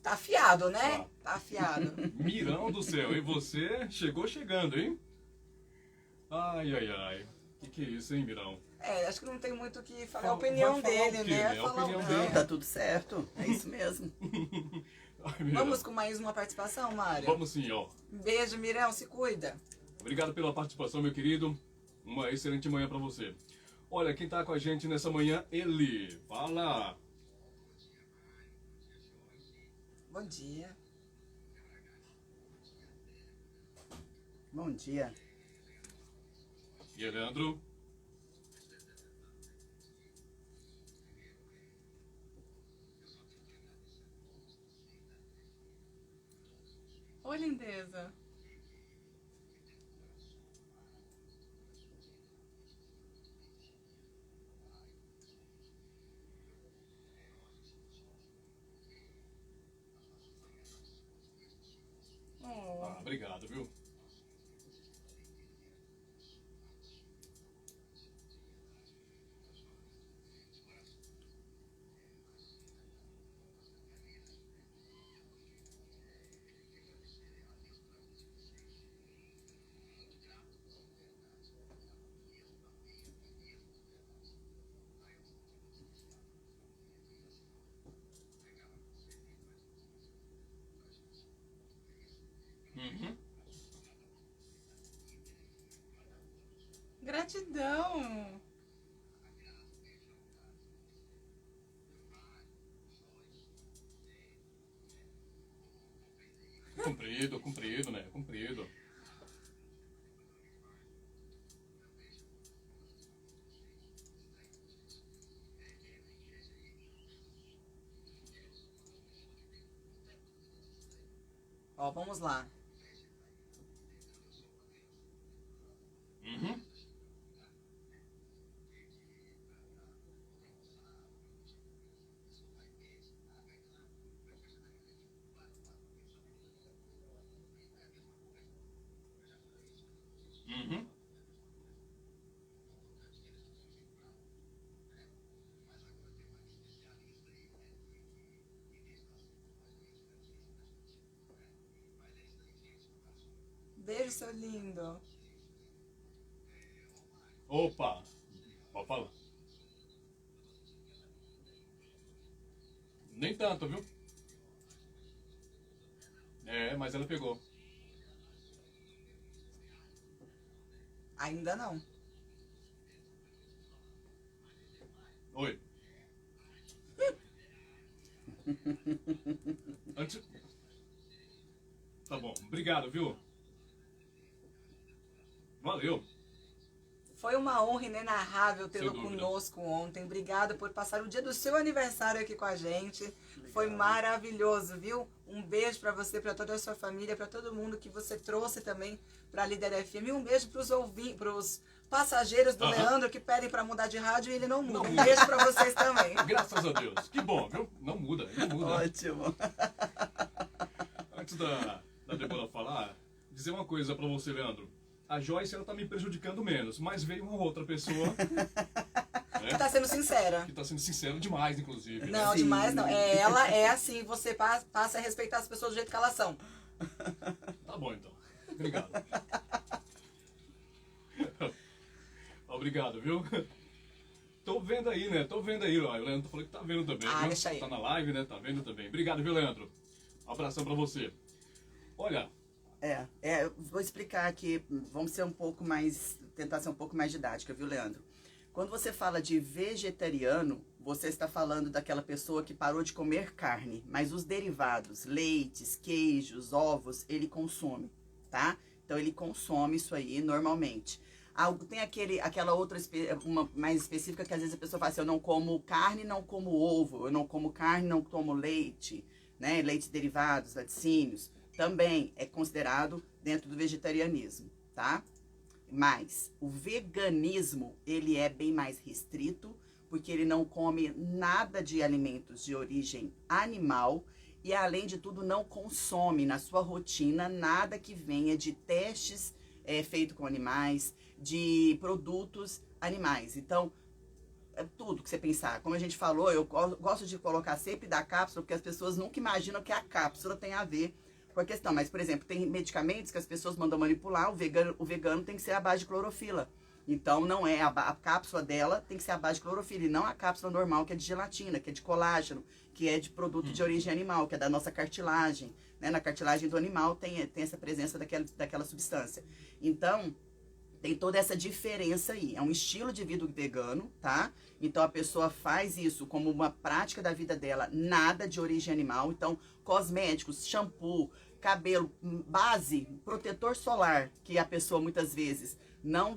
tá afiado, né? Tá. Tá afiado. Mirão do céu, e você chegou chegando, hein? Ai, ai, ai. Que é isso, hein, Mirão? Acho que não tem muito o que falar. É a Vai opinião falar o dele, quê, né? né? A Falar opinião o- dele. Não, tá tudo certo. É isso mesmo. Ai, Mirão. Vamos com mais uma participação, Mário? Vamos sim, ó. Beijo, Mirão, se cuida. Obrigado pela participação, meu querido. Uma excelente manhã pra você. Olha, quem tá com a gente nessa manhã, ele. Fala. Bom dia. Bom dia. E aí, Leandro? Oi, lindeza. Oh. Ah, obrigado, viu? Uhum. Gratidão. Cumprido, né? Cumprido. Ó, vamos lá. Uhum. Uhum. Beijo, seu lindo. Opa! Pode falar. Nem tanto, viu? É, mas ela pegou. Ainda não. Oi. Antes... Tá bom, obrigado, viu? Valeu. Foi uma honra inenarrável tê-lo Sem dúvida. conosco ontem. Obrigada por passar o dia do seu aniversário aqui com a gente. Foi maravilhoso, viu? Um beijo pra você, pra toda a sua família, pra todo mundo que você trouxe também pra Líder FM. E um beijo pros passageiros do Aham. Leandro que pedem pra mudar de rádio e ele não muda. Não Um muda. beijo pra vocês também. Graças a Deus. Que bom, viu? Não muda, não muda. Ótimo. Antes da Débora falar, dizer uma coisa pra você, Leandro. A Joyce, ela tá me prejudicando menos, mas veio uma outra pessoa, Que tá sendo sincera. que tá sendo sincero demais, inclusive. né? Não, Sim. demais não. Ela é assim, você passa a respeitar as pessoas do jeito que elas são. Tá bom, então. Obrigado. Obrigado, viu? Tô vendo aí, né? Tô vendo aí, ó. O Leandro falou que tá vendo também, Ah, viu? deixa aí. Tá na live, né? Tá vendo também. Obrigado, viu, Leandro? Um abração pra você. Olha, Eu vou explicar aqui, vamos ser um pouco mais, tentar ser um pouco mais didática, viu, Leandro? Quando você fala de vegetariano, você está falando daquela pessoa que parou de comer carne, mas os derivados, leites, queijos, ovos, ele consome, tá? Então ele consome isso aí normalmente. Tem aquela outra, uma mais específica que às vezes a pessoa fala assim, eu não como carne, não como ovo, eu não como carne, não tomo leite, né? Leites derivados, laticínios. Também é considerado dentro do vegetarianismo, tá? Mas o veganismo, ele é bem mais restrito, porque ele não come nada de alimentos de origem animal e, além de tudo, não consome na sua rotina nada que venha de testes feitos com animais, de produtos animais. Então, tudo que você pensar. Como a gente falou, eu gosto de colocar sempre da cápsula, porque as pessoas nunca imaginam que a cápsula tem a ver com a questão. Mas, por exemplo, tem medicamentos que as pessoas mandam manipular, o vegano tem que ser à base de clorofila. Então, não é a cápsula dela tem que ser à base de clorofila, e não a cápsula normal, que é de gelatina, que é de colágeno, que é de produto de origem animal, que é da nossa cartilagem. Né? Na cartilagem do animal tem essa presença daquela substância. Então, tem toda essa diferença aí. É um estilo de vida vegano, tá? Então, a pessoa faz isso como uma prática da vida dela, nada de origem animal. Então, cosméticos, shampoo, cabelo, base, protetor solar, que a pessoa muitas vezes não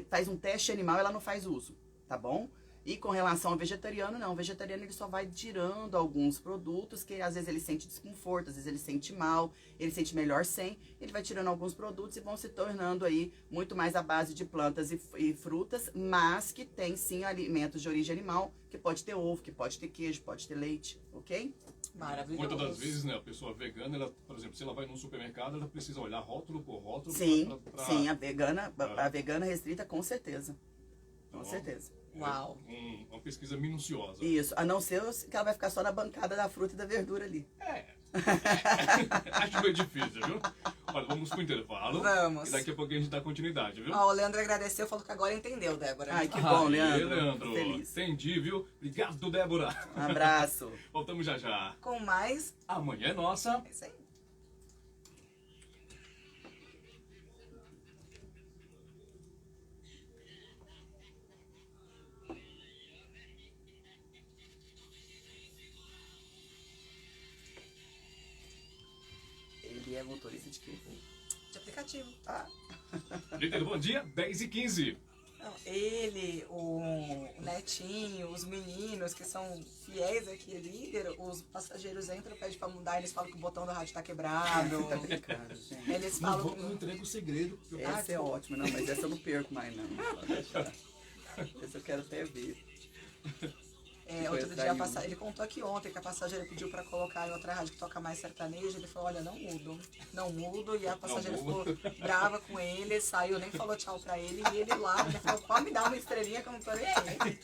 faz um teste animal, ela não faz uso, tá bom? E com relação ao vegetariano, não. O vegetariano ele só vai tirando alguns produtos que às vezes ele sente desconforto, às vezes ele sente mal, ele sente melhor sem. Ele vai tirando alguns produtos e vão se tornando aí muito mais à base de plantas e frutas, mas que tem sim alimentos de origem animal, que pode ter ovo, que pode ter queijo, pode ter leite, ok? Maravilhoso. Muitas das vezes, né, a pessoa vegana, ela, por exemplo, se ela vai num supermercado, ela precisa olhar rótulo por rótulo. Sim, sim, a vegana restrita com certeza. Com Então, certeza. Uau. Uma pesquisa minuciosa. Isso, a não ser que ela vai ficar só na bancada da fruta e da verdura ali. Acho meio difícil, viu? Olha, vamos pro intervalo. Vamos. E daqui a pouco a gente dá continuidade, viu? Ó, o Leandro agradeceu, falou que agora entendeu, Débora. Ai, que bom, Leandro. Leandro. Feliz. Entendi, viu? Obrigado, Débora. Um abraço. Voltamos já já. Com mais... Amanhã é nossa. É isso aí. Ele é motorista de quê? De aplicativo. Ah, Líder, bom dia, 10h15. Não, ele, o Netinho, os meninos que são fiéis aqui, líder, os passageiros entram, pedem pra mudar, eles falam que o botão do rádio tá quebrado. tá brincando, gente. Eles Não, falam não que... entrega o segredo. Essa é ótima, não, mas essa eu não perco mais, não. Pode deixar. Essa eu quero até ver. outro Coisa dia nenhuma. ele contou aqui ontem que a passageira pediu pra colocar em outra rádio que toca mais sertanejo. Ele falou, olha, não mudo. E a passageira ficou brava com ele, saiu, nem falou tchau pra ele. E ele lá, ele falou, pode me dar uma estrelinha que eu não tô nem aí.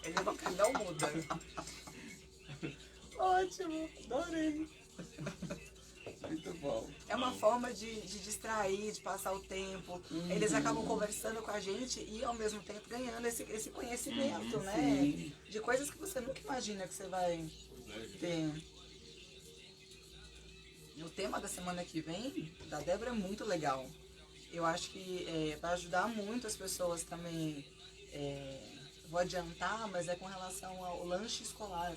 Ele falou que não muda. Ótimo, adorei. Muito bom. É uma forma de distrair, de passar o tempo. Eles acabam conversando com a gente e ao mesmo tempo ganhando esse conhecimento, né? Sim. De coisas que você nunca imagina que você vai ter. E o tema da semana que vem, da Débora, é muito legal. Eu acho que vai ajudar muito as pessoas também. Vou adiantar, mas é com relação ao lanche escolar.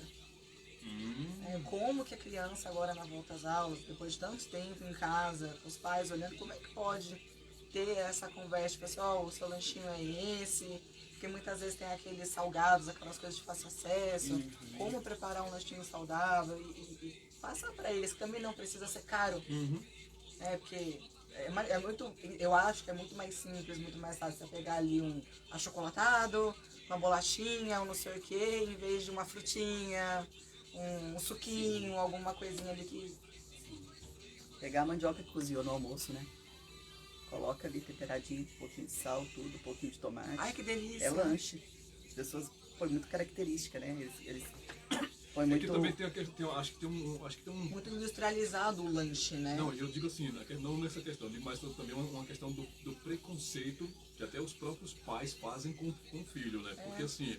Como que a criança agora na volta às aulas, depois de tanto tempo em casa, com os pais olhando, como é que pode ter essa conversa, pessoal, o seu lanchinho é esse, porque muitas vezes tem aqueles salgados, aquelas coisas de fácil acesso, como preparar um lanchinho saudável e passar para eles, que também não precisa ser caro, porque é muito, eu acho que é muito mais simples, muito mais fácil você pegar ali um achocolatado, uma bolachinha, um não sei o que, em vez de uma frutinha, um suquinho, alguma coisinha ali que... Pegar a mandioca que cozinhou no almoço, né? Coloca ali temperadinho, um pouquinho de sal, tudo, um pouquinho de tomate. Ai, que delícia! É lanche. As pessoas põem muito característica, né? Eles põem Aqui muito... também tem acho que tem um... Muito industrializado o lanche, né? Não, eu digo assim, não nessa questão, mas também uma questão do preconceito que até os próprios pais fazem com o filho, né? Porque assim,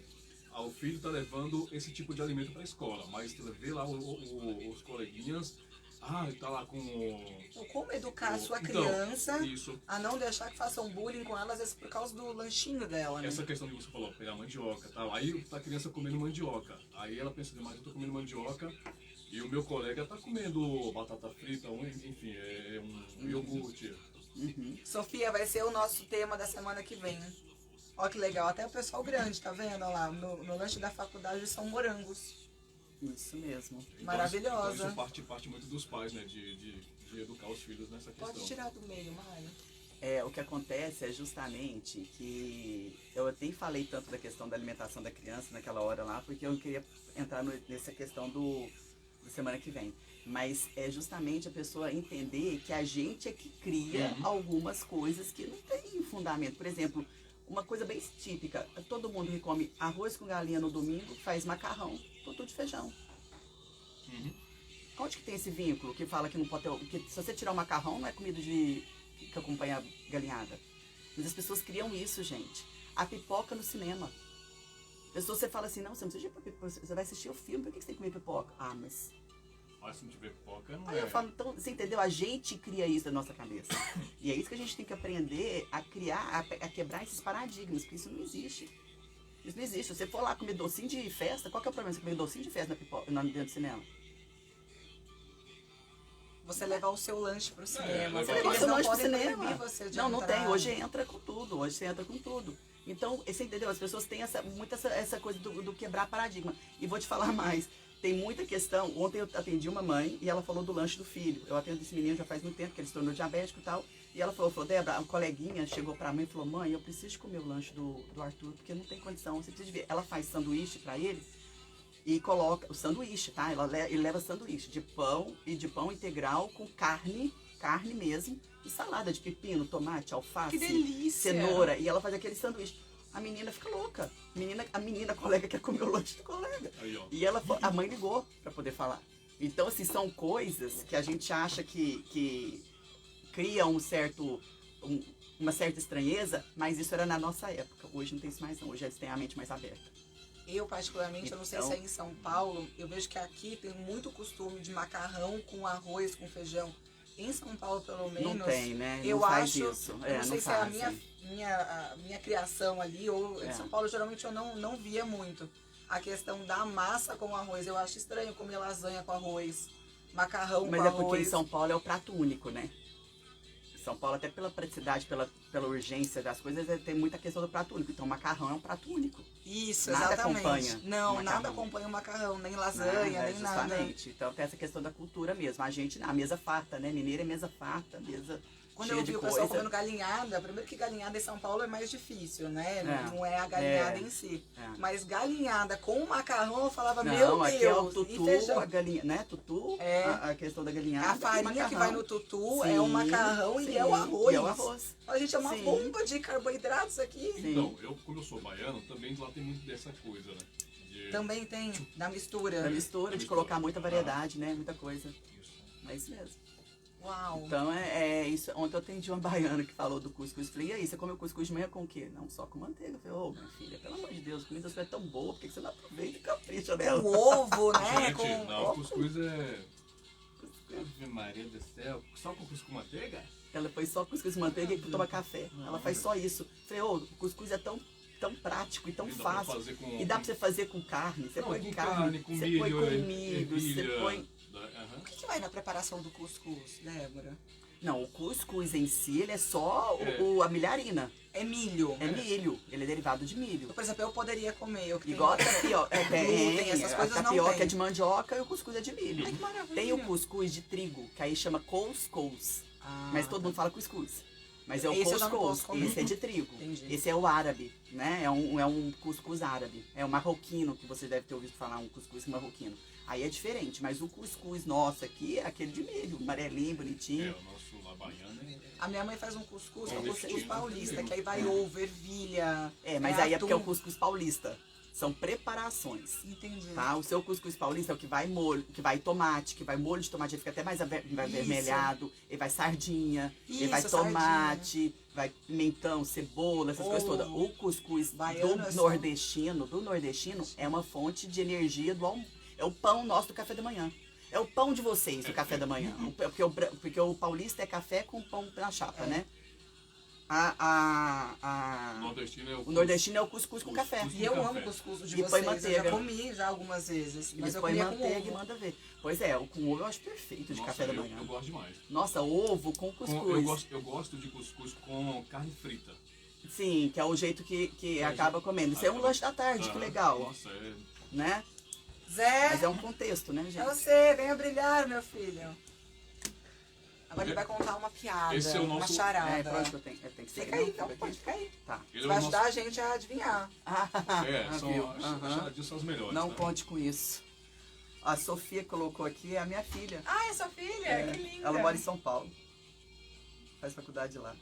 o filho tá levando esse tipo de alimento para a escola, mas vê lá os coleguinhas, tá lá com... Então, como educar a sua Então, criança isso. a não deixar que façam bullying com ela, às vezes por causa do lanchinho dela, né? Essa questão que você falou, pegar mandioca, tal. Aí tá a criança comendo mandioca. Aí ela pensa, mas eu tô comendo mandioca e o meu colega tá comendo batata frita, enfim, um iogurte. Sofia, vai ser o nosso tema da semana que vem. Ó que legal, até o pessoal grande, tá vendo? Olha lá, no lanche da faculdade são morangos. Isso mesmo. Então, Maravilhosa. Então isso parte muito dos pais, né? De educar os filhos nessa questão. Pode tirar do meio, Mário. O que acontece é justamente que eu nem falei tanto da questão da alimentação da criança naquela hora lá, porque eu não queria entrar nessa questão da semana que vem. Mas é justamente a pessoa entender que a gente é que cria algumas coisas que não tem fundamento. Por exemplo, Uma coisa bem típica, todo mundo que come arroz com galinha no domingo faz macarrão, tutu de feijão. Uhum. Onde que tem esse vínculo que fala que não pode ter... Que se você tirar o macarrão, não é comida que acompanha a galinhada. Mas as pessoas criam isso, gente. A pipoca no cinema. Pessoas, você fala assim, não, você não precisa de pipoca, você vai assistir o filme, por que você tem que comer pipoca? Ah, mas... Mas se não tiver pipoca, não Aí é. eu falo, então, você entendeu? A gente cria isso na nossa cabeça. E é isso que a gente tem que aprender a criar, a quebrar esses paradigmas, porque isso não existe. Isso não existe. Se você for lá comer docinho de festa, qual que é o problema de comer docinho de festa na pipoca, dentro do cinema? Você levar o seu lanche pro cinema. Você porque levar o eles seu não lanche pro podem cinema. proibir você de Não, não entrar. tem. Hoje entra com tudo. Hoje você entra com tudo. Então, você entendeu? As pessoas têm essa coisa do quebrar paradigma. E vou te falar mais. Tem muita questão. Ontem eu atendi uma mãe e ela falou do lanche do filho. Eu atendo esse menino já faz muito tempo, que ele se tornou diabético e tal. E ela falou, Débora, uma coleguinha chegou pra mãe e falou, mãe, eu preciso comer o lanche do Arthur, porque não tem condição. Você precisa de ver. Ela faz sanduíche pra ele e coloca o sanduíche, tá? Ele leva sanduíche de pão integral com carne mesmo, e salada de pepino, tomate, alface, Que delícia! cenoura. E ela faz aquele sanduíche. A menina fica louca. A menina colega quer comer o lanche do colega. Aí, ó. E a mãe ligou pra poder falar. Então, assim, são coisas que a gente acha que cria uma certa estranheza, mas isso era na nossa época. Hoje não tem isso mais não. Hoje eles têm a mente mais aberta. Eu, particularmente, eu não sei Então- se é em São Paulo, eu vejo que aqui tem muito costume de macarrão com arroz, com feijão. Em São Paulo, pelo menos, Não tem, né? Não eu faz acho, isso. eu não sei se é a fazem. minha criação ali, ou em É. São Paulo, geralmente eu não via muito. A questão da massa com arroz, eu acho estranho comer lasanha com arroz, macarrão Mas com é arroz. porque em São Paulo é o prato único, né? São Paulo, até pela praticidade, pela urgência das coisas, tem muita questão do prato único. Então, o macarrão é um prato único. Isso, Nada exatamente. acompanha Não, o nada macarrão. acompanha o macarrão, nem lasanha, Né? nem nada. Justamente. Então, tem essa questão da cultura mesmo. A gente, a mesa farta, né? Mineira é mesa farta, mesa Quando cheia eu vi de o pessoal coisa. comendo galinhada, primeiro que galinhada em São Paulo é mais difícil, né? É. Não é a galinhada É. em si. É. Mas galinhada com macarrão, eu falava, Não, meu aqui é o Deus, e tutu, feijão. a galinha, né? Tutu, É. a questão da galinhada. A farinha e que macarrão. vai no tutu é o Sim, macarrão e sim, é o arroz. E é o arroz. A gente é uma Sim. bomba de carboidratos aqui. Sim. Então, como eu sou baiano, também lá tem muito dessa coisa, né? De... Também tem da mistura. Da mistura, de colocar muita variedade, né? Muita coisa. Isso. É isso mesmo. Uau. Então é isso. Ontem eu atendi uma baiana que falou do cuscuz. Falei, e aí, você comeu cuscuz de manhã com o quê? Não, só com manteiga. Eu falei, ô, minha filha, pelo amor de Deus, a comida sua é tão boa, por que você não aproveita e capricha nela? Com ovo, né? Gente, com... não, cuscuz é... Ave Maria do céu, só com cuscuz com manteiga? Ela foi só cuscuz de manteiga e toma café. Ela faz só isso. Falei, ô, o cuscuz é tão prático e tão E dá pra fácil. fazer com... E dá pra você fazer com carne. Você Não, põe com carne, com você milho, põe com milho, você ervilha, põe... aham. O que vai na preparação do cuscuz, Débora? Não, o cuscuz em si, ele é só É. a milharinha. É milho. É milho. Ele é derivado de milho. Por exemplo, eu poderia comer. Eu que tenho- Igual a tapioca. glúten, essas a coisas não tapioca tem. é de mandioca e o cuscuz é de milho. Ai, que maravilha. Tem o cuscuz de trigo, que aí chama couscous. Ah, Mas todo mundo fala cuscuz. Mas é o Esse eu já não couscous. posso comer. Esse é de trigo. Entendi. Esse é o árabe, né? É um cuscuz árabe. É o marroquino, que você deve ter ouvido falar, um cuscuz marroquino. Aí é diferente, mas o cuscuz nosso aqui é aquele de milho, amarelinho, É, bonitinho. o nosso lá baiano é... A minha mãe faz um cuscuz, que é É, o cuscuz esse paulista, tipo. que aí vai ovo, ervilha. É, mas aí é porque é o atum. cuscuz paulista. São preparações. Entendi. Tá? O seu cuscuz paulista é o que vai molho, que vai tomate, que vai molho de tomate, ele fica até mais avermelhado, ele vai sardinha, ele vai Isso, tomate, vai pimentão, cebola, essas coisas todas. O cuscuz Baiano é do só- nordestino é uma fonte de energia é o pão nosso do café da manhã. É o pão de vocês, o café da manhã. Porque o paulista é café com pão na chapa, né? O nordestino é O nordestino é o cuscuz com café. Cuscuz. E eu café. amo cuscuz de E põe vocês. Eu manteiga. já comi já algumas vezes. Mas Ele eu põe comia com manteiga e ovo. manda ver. Pois é, o com ovo eu acho perfeito de Nossa, café da eu manhã. gosto demais. Nossa, ovo com cuscuz. Eu gosto de cuscuz com carne frita. Sim, que é o jeito que É, acaba comendo. Isso é um acaba. lanche da tarde, que Aham. legal, Nossa, né? Zé, Mas é um contexto, né, é gente? você, venha brilhar, meu filho. Agora ele vai contar uma piada, Esse é o uma nosso- charada. É, pra onde que eu tenho? Eu tenho que sair, Fica não? aí, então, Fica pode aqui. ficar aí. Tá. Ele Você é vai o ajudar nosso... a gente a adivinhar. Viu? As Aham. charadinhas são as melhores. Não né? conte com isso. A Sofia colocou aqui, é a minha filha. Ah, é sua filha? É, Que linda. ela mora em São Paulo. Faz faculdade lá.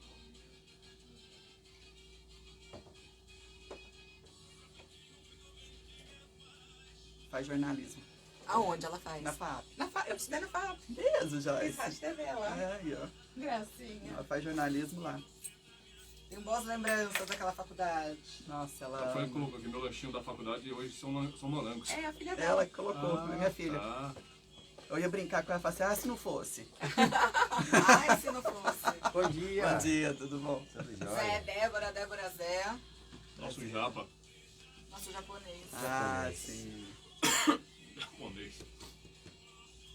faz jornalismo. Aonde ela faz? Na FAP. Eu estudei na FAP. Mesmo, Joyce. Fiz rádio TV lá. É, aí, ó. Gracinha. Ela faz jornalismo lá. Tenho boas lembranças daquela faculdade. Nossa, A ela... Fran colocou aqui meu lanchinho da faculdade e hoje são morangos. É, a filha dela. Ela que colocou, Ah, minha filha. tá. Eu ia brincar com ela e falar assim, se não fosse. Ai, se não fosse. Bom dia. Bom dia, tudo bom? Tudo Zé, jóia? Débora Zé. Nosso japa. Nosso japonês. Ah, Japonês. sim. Japonês.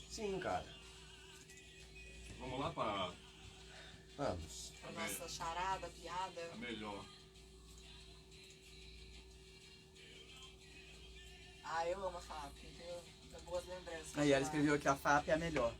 Sim, cara. Vamos lá para Vamos. A nossa charada, piada. a melhor. Ah, eu amo a FAP, entendeu? Tenho boas lembranças. Aí ela escreveu que a FAP é a melhor.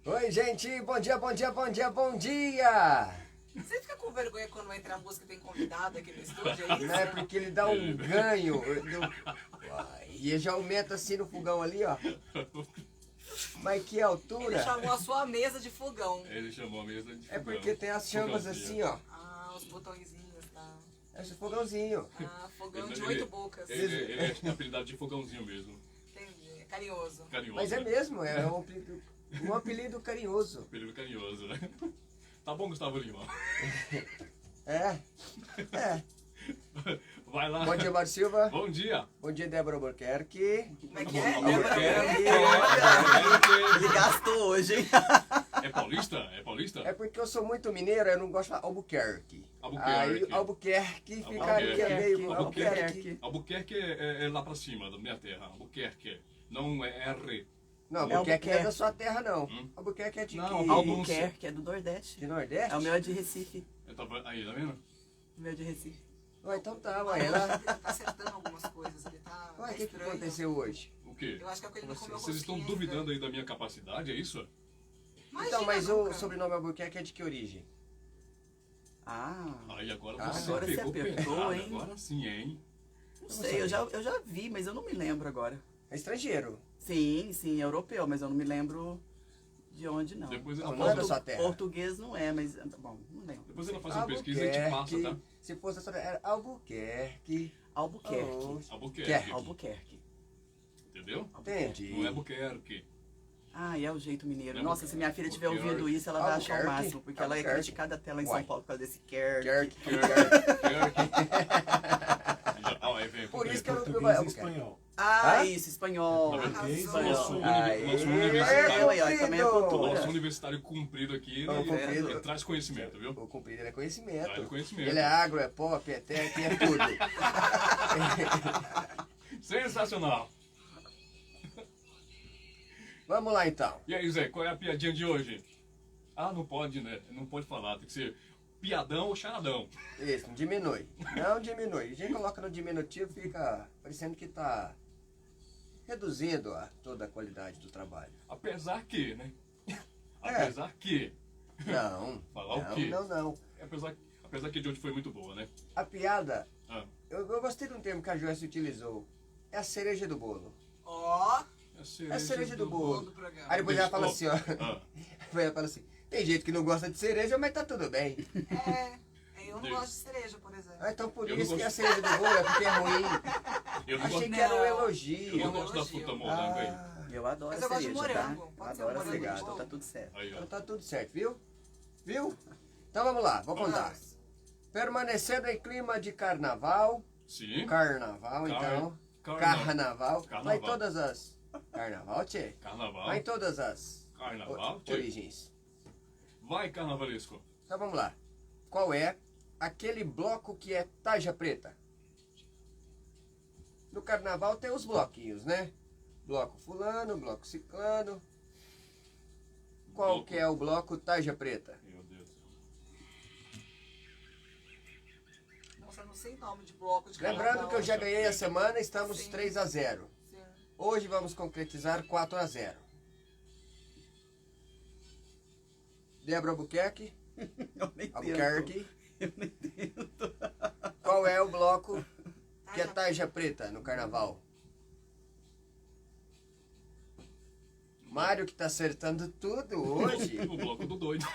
Oi, gente. Bom dia, bom dia, bom dia, bom dia. Você fica com vergonha quando vai entrar a música e tem convidado aqui no estúdio, é isso? Não é porque ele dá um ganho. E ele já aumenta assim no fogão ali, ó. Mas que Ele altura. chamou a sua mesa de fogão. Ele chamou a mesa de É fogão. porque tem as chamas Fogãozinho. assim, ó. Ah, os botõezinhos, tá? Esse fogãozinho. Ah, fogão de Ele- 8 bocas. Ele é apelidado de fogãozinho mesmo. Entendi. É carinhoso. Carinhoso. Mas é né? mesmo, é um apelido carinhoso. Apelido carinhoso, né? Tá bom, Gustavo Lima. É. É. Vai lá. Bom dia, Mário Silva. Bom dia. Bom dia, Débora Albuquerque. Como é que é? Albuquerque. Débora Ele gastou hoje, hein? É paulista? É paulista? É porque eu sou muito mineiro, eu não gosto de falar Albuquerque. Albuquerque. Aí Albuquerque fica ali, é meio Albuquerque. Albuquerque é lá pra cima, da minha terra. Albuquerque. Não é R. Não, Albuquerque não é da Albuquerque. sua terra, não. Hum? Albuquerque é de Não, que? Albuquerque, é do Nordeste. De Nordeste? É o meu é de Recife. Eu tava aí, tá vendo? O meu é de Recife. Ué, então tá, ué. Ela... Ele tá acertando algumas coisas, ele tá Ué, o que estranho. aconteceu hoje? O quê? Eu acho que é porque ele não comeu Vocês estão rosquinha duvidando aí da minha capacidade, é isso? ainda. Então, Imagina mas nunca. o sobrenome Albuquerque é de que origem? Ah, Aí agora Ah, você agora você pegou apertou, pesado. hein? Agora sim, hein? não sei, eu já vi, mas eu não me lembro agora. É estrangeiro. Sim, sim, é europeu, mas eu não me lembro de onde não. Depois Não, ela não é da faz, sua terra. Português não é, mas. Bom, não lembro. depois ela faz uma pesquisa e te passa, tá? Se fosse a sua terra, era Albuquerque. Albuquerque. Albuquerque. Albuquerque. Entendeu? Entendi. Não é Albuquerque. Ah, e é o jeito mineiro. É Nossa, se minha filha estiver Albuquerque. ouvindo isso, ela vai achar o Albuquerque. máximo, porque ela é Albuquerque. criticada até lá em Uai. São Paulo por causa desse quer. Albuquerque. Aí vem, Por isso que eu não Português e Albuquerque. espanhol. Ah, Hã? isso, espanhol. Português Arrasou. e Nosso espanhol. nosso Aí, universitário, aí também é cultura. nosso universitário cumprido aqui, Ô, comprido. ele traz conhecimento, viu? O comprido ele é conhecimento. Traz conhecimento. Ele é agro, é pop, é tech, é tudo. Sensacional. Vamos lá então. E aí, Zé, qual é a piadinha de hoje? Ah, não pode, né? Não pode falar, tem que ser piadão ou charadão. Isso, diminui. Não diminui. A gente coloca no diminutivo, fica parecendo que tá reduzindo toda a qualidade do trabalho. Apesar que, né? É. Apesar que. Não. Falar não, o quê? Não. Apesar que de hoje foi muito boa, né? A piada, Ah, eu gostei de um termo que a Joyce utilizou. É a cereja do bolo. Ó, É a cereja do bolo. do programa. Aí depois ela fala assim, ó. Ah, Depois ela fala assim, tem gente que não gosta de cereja, mas tá tudo bem. Eu não gosto de cereja, por exemplo. Ah, então por Eu não isso que a gosto. cereja do bolo é porque é ruim. eu não Achei gosto, que era um Não. elogio. eu não gosto da elogio. fruta morango aí. Eu adoro Mas eu gosto de cereja, morango. tá? Pode Eu ser adoro morango cereja, bom. então tá tudo certo. Aí, Então ó. tá tudo certo, viu? Viu? Então vamos lá, vou contar. Permanecendo em clima de carnaval. Sim. Carnaval, então. Carnaval. Carnaval. Vai em todas as. Carnaval, tchê. Carnaval. Vai em todas as Carnaval. tchê. origens. Vai, carnavalesco. Então vamos lá. Qual é aquele bloco que é tarja preta? No carnaval tem os bloquinhos, né? Bloco fulano, bloco ciclano. Qual que é o bloco Tarja Preta? Meu Deus. Nossa, eu não sei nome de bloco de carnaval. Lembrando que eu já ganhei a semana, estamos Sim. 3-0. Sim. Hoje vamos concretizar 4-0. Débora Albuquerque. Eu nem tento. Albuquerque. Eu nem tento. Qual é o bloco que é Tarja Preta no carnaval? Mário que tá acertando tudo hoje. O bloco do doido.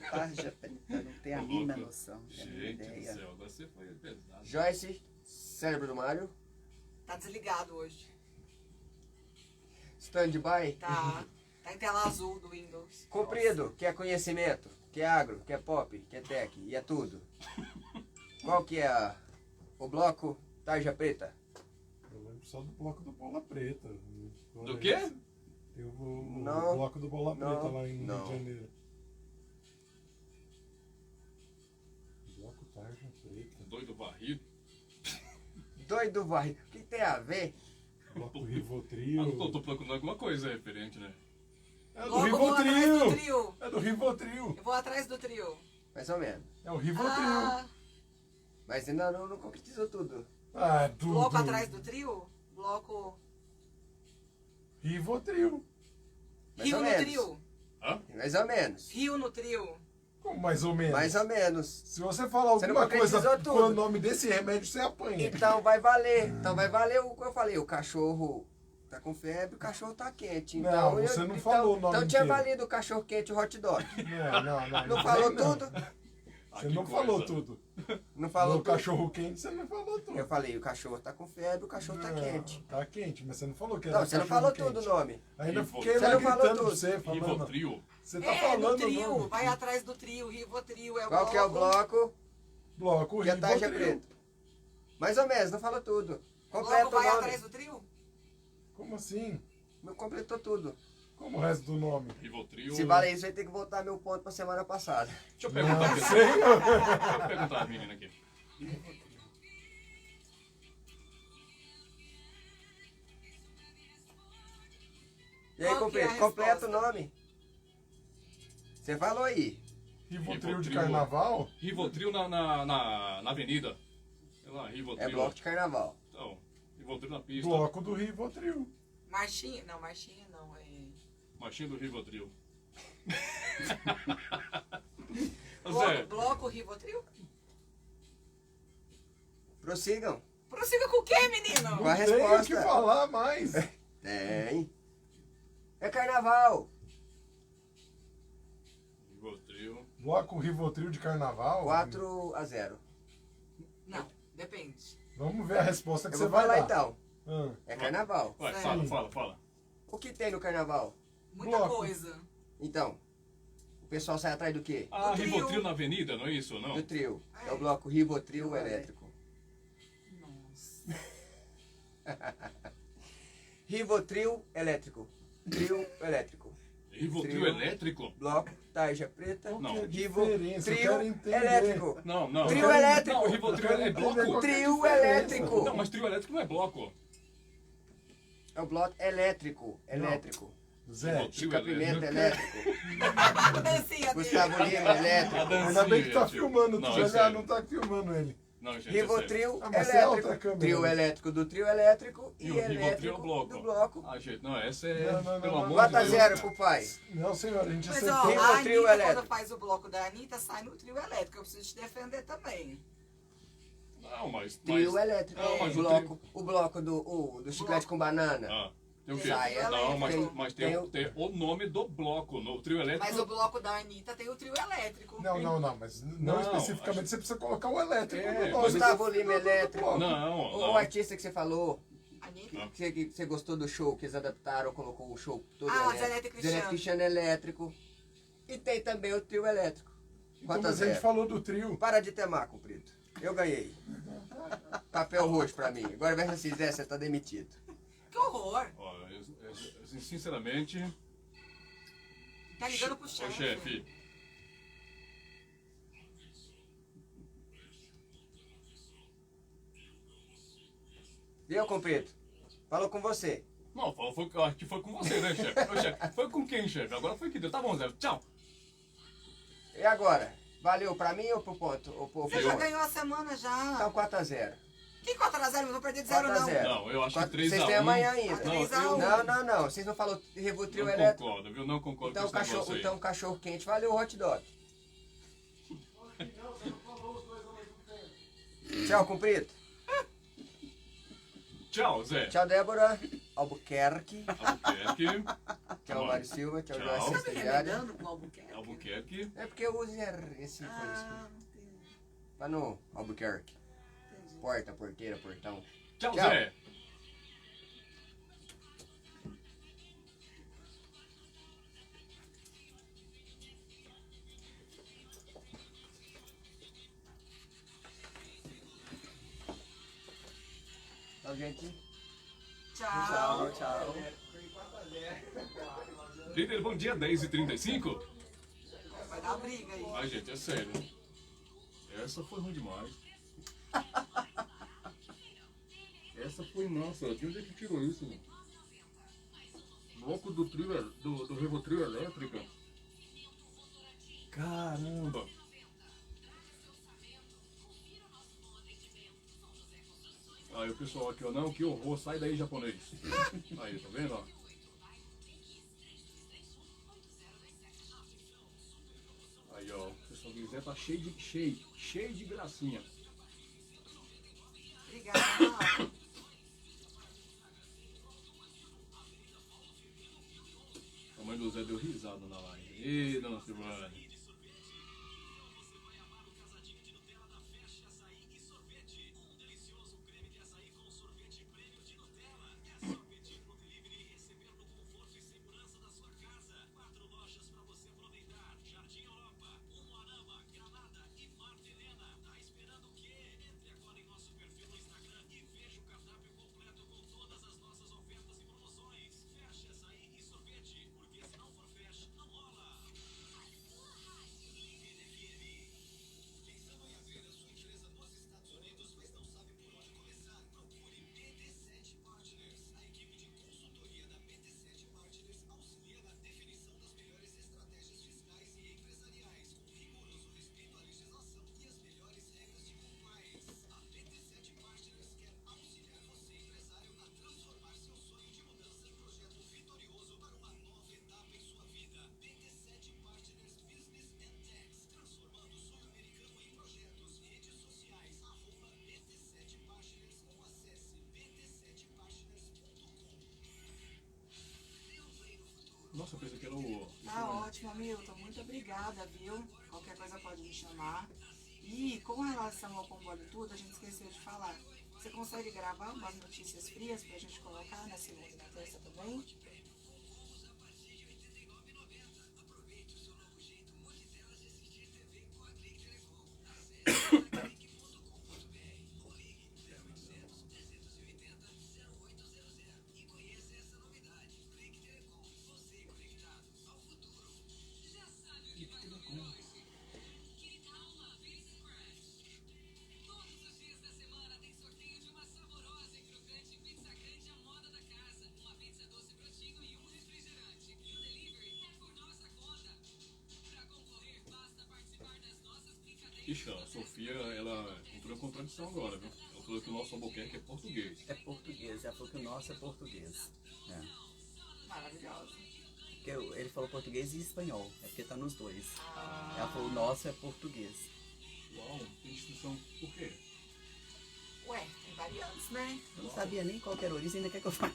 Tarja Preta, não tem a O mínima bloco. noção. Não tem a mínima Gente do ideia. céu, agora você foi pesado. Joyce, cérebro do Mário. Tá desligado hoje. Stand-by. Tá em tela azul do Windows. Comprido, que é conhecimento, que é agro, que é pop, que é tech, e é tudo. Qual que é o bloco Tarja Preta? Eu lembro só do bloco do Bola Preta. Do quê? Tem o Não. bloco do Bola Preta Não. lá em Não. Rio de Janeiro. Bloco Tarja Preta. Doido varrido. Doido varre. O que tem a ver? Bloco Ah, Rivotril. tô procurando alguma coisa referente, né? É do Logo eu vou atrás do Rivotril! trio. É do Rivotril! Eu vou atrás do trio. Mais ou menos. É o Rivotril! Ah, Mas ainda não concretizou tudo. Ah, tudo! bloco atrás do trio? Bloco Rivotril! Mais Rio ou no menos. trio. Hã? Mais ou menos. Rio no trio. Como mais ou menos? Mais ou menos. Se você falar Você não alguma coisa concretizou com o tudo. nome desse remédio, você apanha. Então vai valer. Então vai valer o que eu falei. O cachorro tá com febre, o cachorro tá quente. Não, Então, você não falou o nome Então tinha inteiro. valido o cachorro quente e o hot dog. Não. Não falou não. tudo? Ah, Você que não coisa. falou tudo. Não falou No tudo? cachorro quente, você não falou tudo. Eu falei, o cachorro tá com febre, o cachorro tá Não, quente. Tá quente, mas você não falou que era Não, você não cachorro falou quente. tudo o nome. Ainda Rivotril. fiquei Você lá não falou gritando pra tudo. você, falando. Rivotril. Você tá No falando o trio. nome. Vai atrás do trio. Rivotril é o Qual que é o bloco Bloco que é Tarja Rivotril. Preta? Mais ou menos, não falou tudo. Completa Logo o vai nome. atrás do trio? Como assim? Não completou tudo. Como o resto do nome? Rivotril. Se vale isso, vai ter que voltar meu ponto pra semana passada. Deixa eu perguntar aqui. Sei, não. Deixa eu perguntar a menina aqui. E aí, Qual que é a completa o resposta? nome. Você falou aí. Rivotril de Rivotril. carnaval? Rivotril na avenida. Sei lá, Rivotril. É bloco de carnaval. Então, Rivotril na pista. Bloco do Rivotril. Marchinha? Não, Marchinha não. É... Machinho do Rivotril. Zé, Bloco, bloco Rivotril? Prossigam. Prossiga com o quê, menino? Qual a Não tem o que resposta? falar mais. Tem. É carnaval. Rivotril. Bloco Rivotril de carnaval? 4-0. Não, depende. Vamos ver a resposta que Eu você vou vai falar dar. então. Ah, É carnaval. Vai, Sim. fala. O que tem no carnaval? Muita Bloco. coisa. Então, o pessoal sai atrás do quê? Ah, Do trio. Rivotril na avenida, não é isso? Não? Do trio. É É. o bloco Rivotril É. elétrico. Nossa. Rivotril elétrico. Trio elétrico. Rivotril Trio. elétrico? Bloco, tarja preta. qual Não. que é a Rivo, diferença? Eu trio quero entender. elétrico. Não. Trio elétrico. Não, Rivotril é Eu quero bloco. entender qual que é a Trio diferença. elétrico. Não, mas trio elétrico não é bloco. É o bloco elétrico. Elétrico. Zé, Rivotril Chica Pimenta elétrico. A dancinha dele. Gustavo Lima elétrico. ainda bem que tá gente. filmando. Não, Tu é já sério. não tá filmando ele. Não, gente, é sério. Rivotril Ah, mas você é outra elétrico. câmera, Trio né? elétrico do trio elétrico E e o Rivotril é elétrico o bloco. do bloco. Ah, gente, não, essa é... Não, pelo não, amor não. de Deus. 4-0 pro pai. Não, senhor, a gente Mas acertou. ó, Rivotril a Anitta elétrico. quando faz o bloco da Anitta, sai no trio elétrico. Eu preciso te defender também. Não, mas... Trio elétrico. Não, mas o bloco do chiclete com banana. Ah, tem o quê? Sai, é Não, elétrico. mas Tem tem o nome do bloco. No trio elétrico... Mas o bloco da Anitta tem o trio elétrico. Não, mas não, Não, especificamente acho- você precisa colocar o elétrico É, no nome. mas Gustavo Você Lima fica do elétrico. bloco. Não, O não. artista que você falou, Anitta? que você gostou do show, que eles adaptaram, colocou o show todo Ah, elétrico. Zeneto e Cristiano. Zeneto Cristiano elétrico. E tem também o trio elétrico. Então, mas a gente 4-0. falou do trio. Para de temar, cumprido. Eu ganhei. Papel roxo pra mim. Agora vai se fizer, você tá demitido. Que horror. Ó, sinceramente... Tá ligando pro Ô, chefe. chefe, Viu, comprido? Falou com você. Não, acho que foi com você, né, chefe? Ô, chefe, foi com quem, chefe? Agora foi que deu. Tá bom, Zé. Tchau. E agora? Valeu pra mim ou pro ponto? Ou pro Você já ponto? ganhou a semana já. Então 4x0. Que 4x0? Não vou perder de 0 não. 4x0. Não, eu acho que 3x1. Vocês têm amanhã ainda. Não, 3 a 1. eu Não. Vocês não falaram Rivotril não elétrico? concordo, viu? Não concordo Então, com esse negócio aí. então cachorro quente valeu o hot dog. Tchau, comprido. Tchau, Zé. Tchau, Débora. Albuquerque. Albuquerque. Tchau, Mário Silva. Tchau, Tchau. Joyce Tá me Estagiária. remedando com o Albuquerque? Albuquerque. É porque eu uso esse coisa. Ah, entendi. Lá no Albuquerque. Entendi. Porta, porteira, portão. Tchau, Tchau. Zé. Tchau, gente. Tchau. Tchau. Líder, bom dia, 10h35. Vai dar briga aí. Ai, gente, é sério. Essa foi ruim demais. Essa foi nossa. De onde é que tirou isso, mano? Bloco do Rivotril elétrica. Caramba. Aí o pessoal aqui, ó, não, que horror, sai daí, japonês. Aí, tá vendo, ó? Aí, ó, o pessoal do Zé tá cheio de gracinha. Obrigada. A mãe do Zé deu risada na live. Ê, dona Silvane. Nossa, eu pensei que era o... Tá ótimo, Milton. Muito obrigada, viu? Qualquer coisa pode me chamar. E com relação ao comboio e tudo, a gente esqueceu de falar. Você consegue gravar umas notícias frias pra gente colocar na segunda e na terça também? Ixi, a Sofia, ela entrou em contradição agora, viu? Ela falou que o nosso Albuquerque é português. É português, ela falou que o nosso é português. É. Maravilhosa. Porque ele falou português e espanhol, é porque tá nos dois. Ah, Ela falou o nosso é português. Uau, tem distinção. Por quê? ué, tem variantes, né? Eu não sabia nem qual que era a origem, ainda quer que eu fale.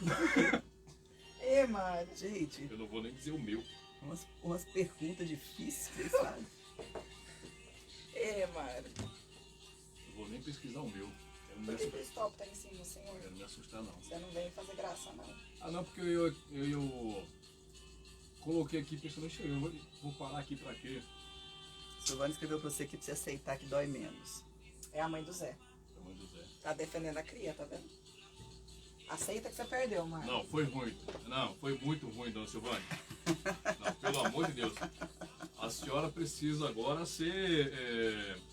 Ê, Mari. Gente, Eu não vou nem dizer o meu. umas perguntas difíceis, sabe? Ê, Mari. Eu vou nem pesquisar o meu. Quero me Por que assustar, o stop tá em cima, senhor? quero me assustar não. Você não vem fazer graça, não. Ah não, porque eu coloquei aqui pensando, "Ixi, eu vou parar aqui pra quê? Silvana escreveu pra você que precisa aceitar que dói menos. É a mãe do Zé. Tamanho do Zé. Tá defendendo a cria, tá vendo? Aceita que você perdeu, Mari. Não, foi ruim. Não, foi muito ruim, dona Silvane. Não, pelo amor de Deus. A senhora precisa agora ser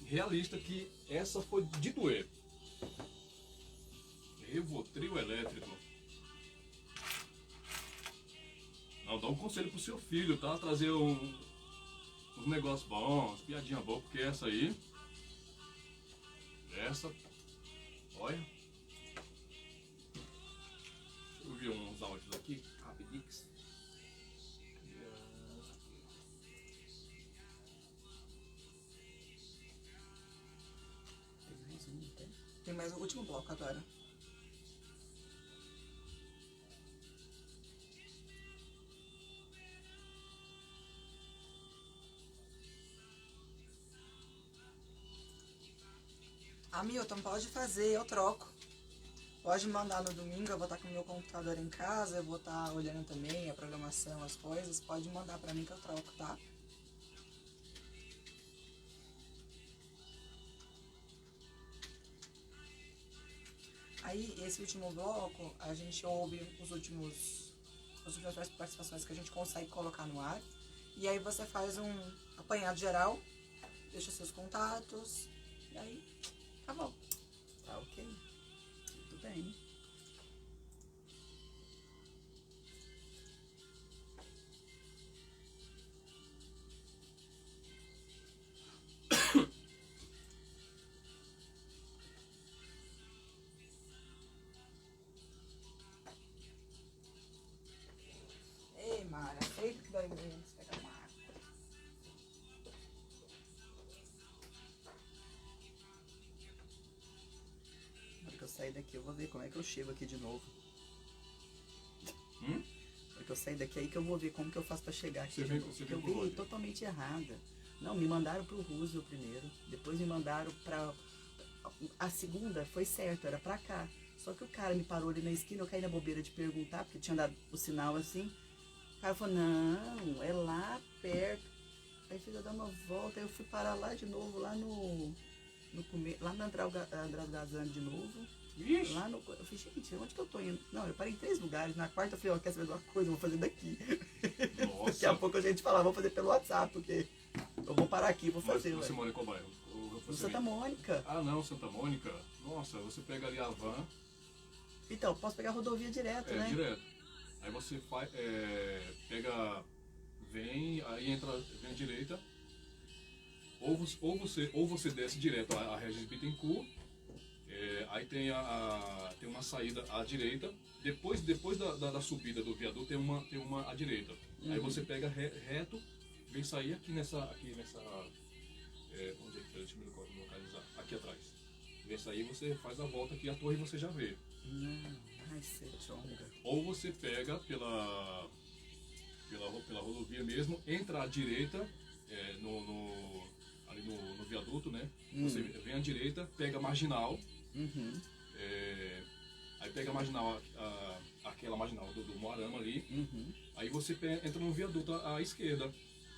realista que essa foi de doer. Rivotril elétrico. Não, dá um conselho pro seu filho, tá? Trazer uns negócios bons, piadinha boa, porque essa aí... Olha. Deixa eu ver uns áudios aqui, rapidix. Tem mais um, tem? Tem mais o último bloco agora. Hamilton, pode fazer, eu troco. Pode me mandar no domingo, eu vou estar com o meu computador em casa, eu vou estar olhando também a programação, as coisas. Pode mandar pra mim que eu troco, tá? Aí, esse último bloco, a gente ouve as últimas participações que a gente consegue colocar no ar. E aí você faz um apanhado geral, deixa seus contatos, e aí, tá bom. Tá ok. Tudo bem. Ei, Mara, aceita que dói menos, pega uma água. Na hora que eu sair daqui, eu vou ver como é que eu chego aqui de novo. Hum? Na hora que eu sair daqui, aí que eu vou ver como que eu faço pra chegar aqui. Você de vem- novo. você Porque vem eu por vi onde? totalmente errada. Não, me mandaram pro Roosevelt primeiro. Depois me mandaram pra... A segunda foi certo, era pra cá. Só que o cara me parou ali na esquina, eu caí na bobeira de perguntar, porque tinha dado o sinal assim. O cara falou, não, é lá perto. Aí fiz eu dar uma volta, aí eu fui parar lá de novo, lá lá na Andrade Gazan de novo. Ixi! Lá no. Eu falei, gente, onde que eu tô indo? Não, eu parei em 3 lugares. Na quarta eu falei, ó, quer saber de uma coisa? Eu vou fazer daqui. Daqui a Nossa! pouco a gente fala, vou fazer pelo WhatsApp, porque eu vou parar aqui, vou Mas fazer. você ué. mora em qual bairro? No Santa Mônica. Ah, não, Santa Mônica. Nossa, você pega ali a van, Então, posso pegar a rodovia direto, né? direto. Aí você faz, pega, vem, aí vem à direita. Ou você desce direto a Regis Bittencourt. Aí tem uma saída à direita. Depois da subida do viaduto tem uma à direita. Aí você pega reto, vem sair aqui nessa onde é que deixa eu me localizar? Aqui atrás. Vem sair, você faz a volta aqui, a torre você já vê. Não, ai, ser chonga. Ou você pega pela rodovia mesmo, entra à direita, ali no viaduto, né? Você vem à direita, pega a marginal, Uhum, aí pega a marginal, aquela marginal do Moarama ali, uhum. aí você entra no viaduto à esquerda.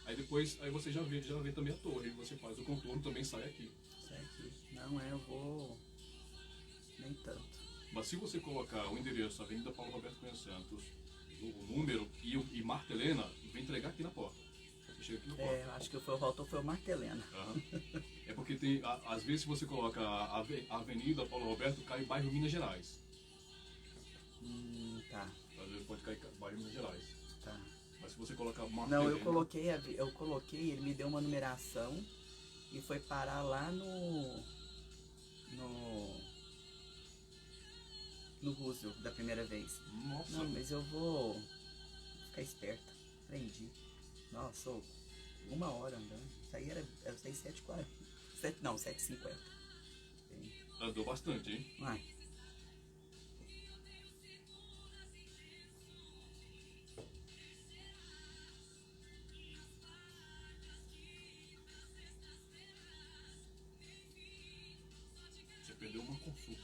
Aí depois você já vê também a torre, você faz o contorno, também sai aqui. Sai aqui. Não, eu vou. Nem tanto. Mas se você colocar o endereço Avenida Paulo Roberto Cunha Santos, o número e Marta Helena, vem entregar aqui na porta. Você chega aqui na porta. Acho que foi o voltou foi o Martelena. Aham. É porque às vezes se você coloca a Avenida Paulo Roberto, cai bairro Minas Gerais. Tá, Às vezes pode cair bairro Minas Gerais. tá. Mas se você colocar Marta Não, Helena, eu coloquei, ele me deu uma numeração e foi parar lá no Roosevelt da primeira vez. Nossa, Não, mas eu vou ficar esperta. Aprendi. Nossa, 1 hora andando. Isso aí eu saí 7h40. 7h50. andou bastante, hein? Vai. Você perdeu uma consulta.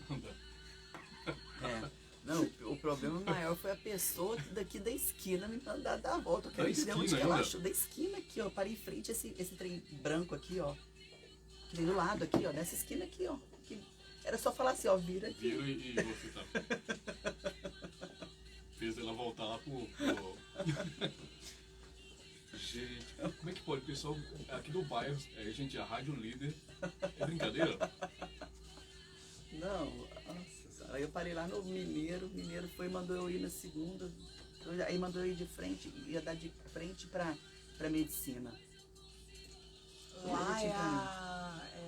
Andar. Não, o problema maior foi a pessoa daqui da esquina me mandar dar a volta. Eu quero Da entender onde esquina que ela ainda? achou. Da esquina aqui, ó. Eu parei em frente a esse trem branco aqui, ó. Que vem do lado aqui, ó. Nessa esquina aqui, ó. Que era só falar assim, ó. Vira aqui. Vira e você tá. Fez ela voltar lá pro... Gente, como é que pode? O pessoal aqui do bairro, gente, a Rádio Líder. É brincadeira? Não, nossa senhora. eu parei lá no Mineiro, o Mineiro foi e mandou eu ir na segunda, aí mandou eu ir de frente, ia dar de frente pra medicina. Lá é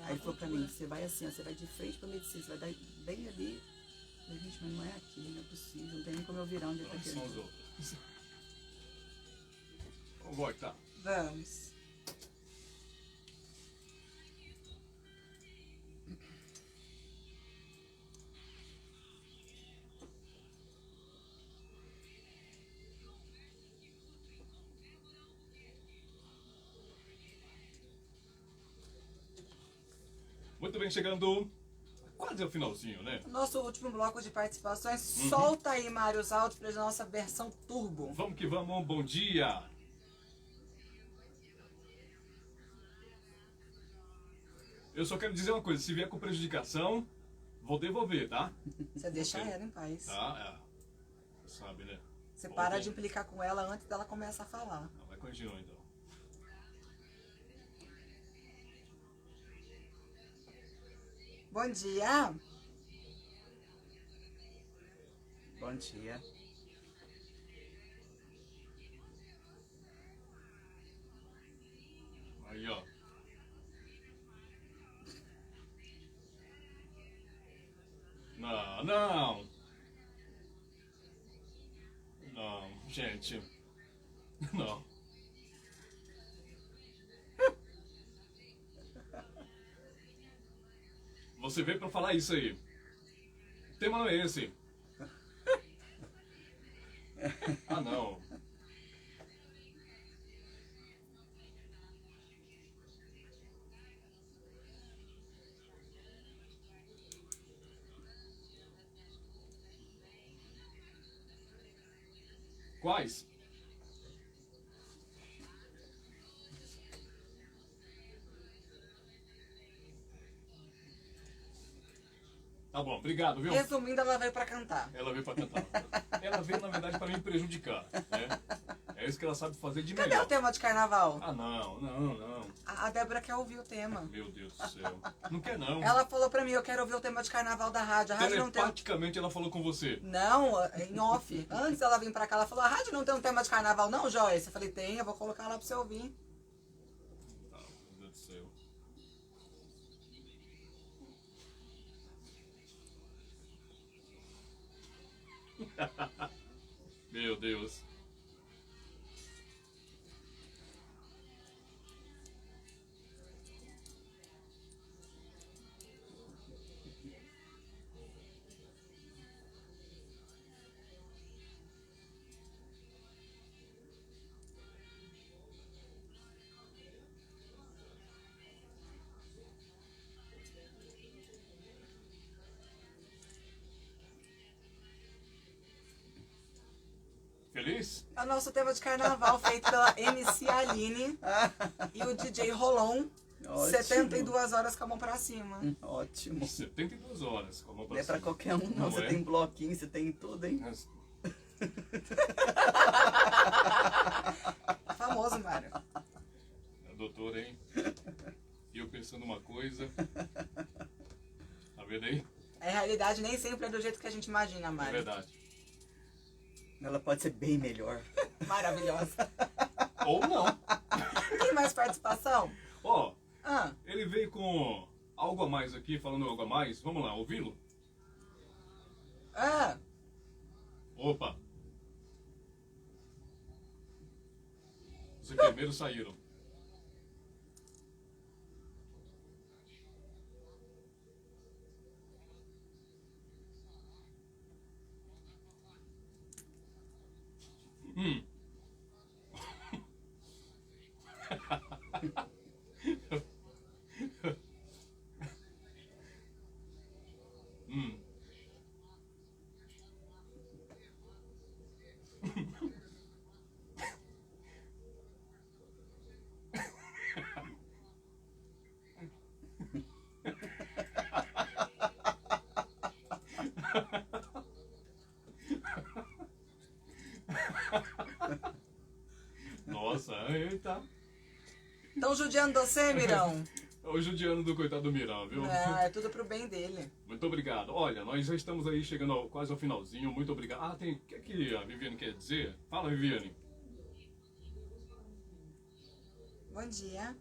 Aí ele falou pra mim, você vai assim, ó, você vai de frente pra medicina, você vai dar bem ali. Eu falei, gente, mas não é aqui, não é possível, não tem nem como eu virar onde ele tá Onde são os querendo. outros? Vamos voltar. Vamos. Muito bem, chegando quase ao finalzinho, né? Nosso último bloco de participações. Solta aí, Mário, os áudios pra nossa versão turbo. Vamos que vamos, bom dia! Eu só quero dizer uma coisa, se vier com prejudicação, vou devolver, tá? Você deixa Ok. ela em paz. Tá, Você sabe, né? Você para Ok. de implicar com ela antes dela começar a falar. Não, vai continuar então. Bom dia. Bom dia. Aí, ó. Não, não. Não, gente. Não. Você veio pra falar isso aí. O tema não é esse. Ah, não. Quais? Tá bom, obrigado, viu? Resumindo, ela veio pra cantar. Ela veio pra cantar. Ela veio, na verdade, pra me prejudicar, né? É isso que ela sabe fazer de Cadê melhor. o tema de carnaval? Ah, não. A Débora quer ouvir o tema. Meu Deus do céu. Não quer, não. Ela falou pra mim, eu quero ouvir o tema de carnaval da rádio. A rádio não tem... Telepaticamente ela falou com você. Não, em off. Antes ela vir pra cá, ela falou, a rádio não tem um tema de carnaval não, Joyce? Eu falei, tem, eu vou colocar lá pra você ouvir. Ah, meu Deus do céu. Meu Deus. Feliz? É o nosso tema de carnaval, feito pela MC Aline e o DJ Rolon. Ótimo. 72 horas com a mão pra cima. Ótimo. 72 horas. Como Não é pra qualquer um, não. Você é? tem bloquinho, você tem tudo, hein? Mas, Famoso, Mário. a doutora, hein? E eu pensando uma coisa. Tá vendo aí? A realidade nem sempre é do jeito que a gente imagina, É Mário. verdade. Ela pode ser bem melhor. Maravilhosa. Ou não. Tem mais participação? Ó, Ah, ele veio com algo a mais aqui, falando algo a mais. Vamos lá, ouvi-lo? ah. Opa! Os enfermeiros saíram. Hum. Hum. Nossa, eita. Estão judiando você, Mirão? o judiano do coitado do Miran, viu? Não, é tudo pro bem dele. Muito obrigado. Olha, nós já estamos aí chegando quase ao finalzinho. Muito obrigado. Ah, tem. O que a Viviane quer dizer? Fala, Viviane. Bom dia.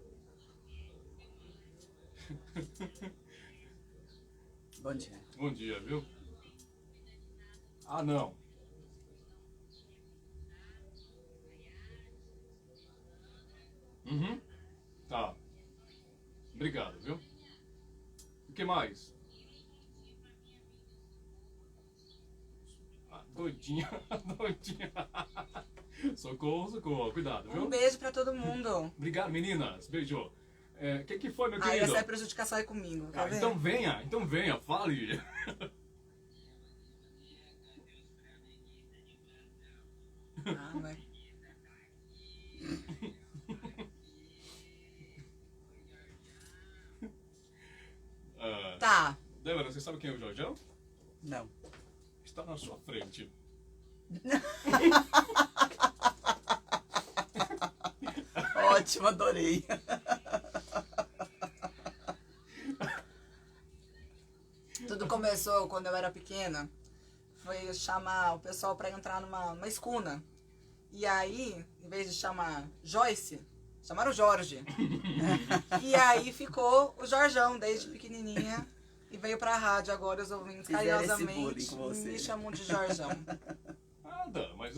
Bom dia. Bom dia, viu? Ah, não. Uhum. Tá. Obrigado, viu? O que mais? Ah, doidinha, doidinha. Socorro, socorro. Cuidado, viu? Um beijo pra todo mundo. Obrigado, meninas. Beijo. O que foi, meu Aí querido? essa prejudicação é comigo, quer Ah, ver? então venha, fale. Ah, vai. Ah, Tá. Débora, você sabe quem é o Jorjão? Não. Está na sua frente. Ótimo, adorei. Tudo começou quando eu era pequena. Foi chamar o pessoal pra entrar numa escuna. E aí, em vez de chamar Joyce, chamaram o Jorge. E aí ficou o Jorjão desde pequenininha. E veio pra rádio agora, os ouvintes Fizeram esse carinhosamente bullying com você. me chamam de Jorjão. Nada, mas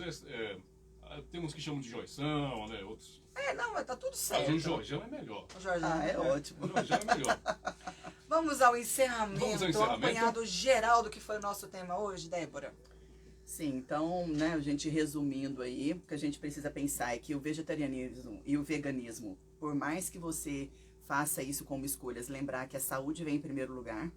tem uns que chamam de Joição, né? Outros. Não, mas tá tudo Mas certo. o Jorjão é melhor. O Jorjão. Ah, é O ótimo. Jorjão é melhor. Vamos ao encerramento, Vamos ao encerramento? acompanhado geral do que foi o nosso tema hoje, Débora. Sim, então, né, a gente resumindo aí, o que a gente precisa pensar é que o vegetarianismo e o veganismo, por mais que você faça isso como escolhas, lembrar que a saúde vem em primeiro lugar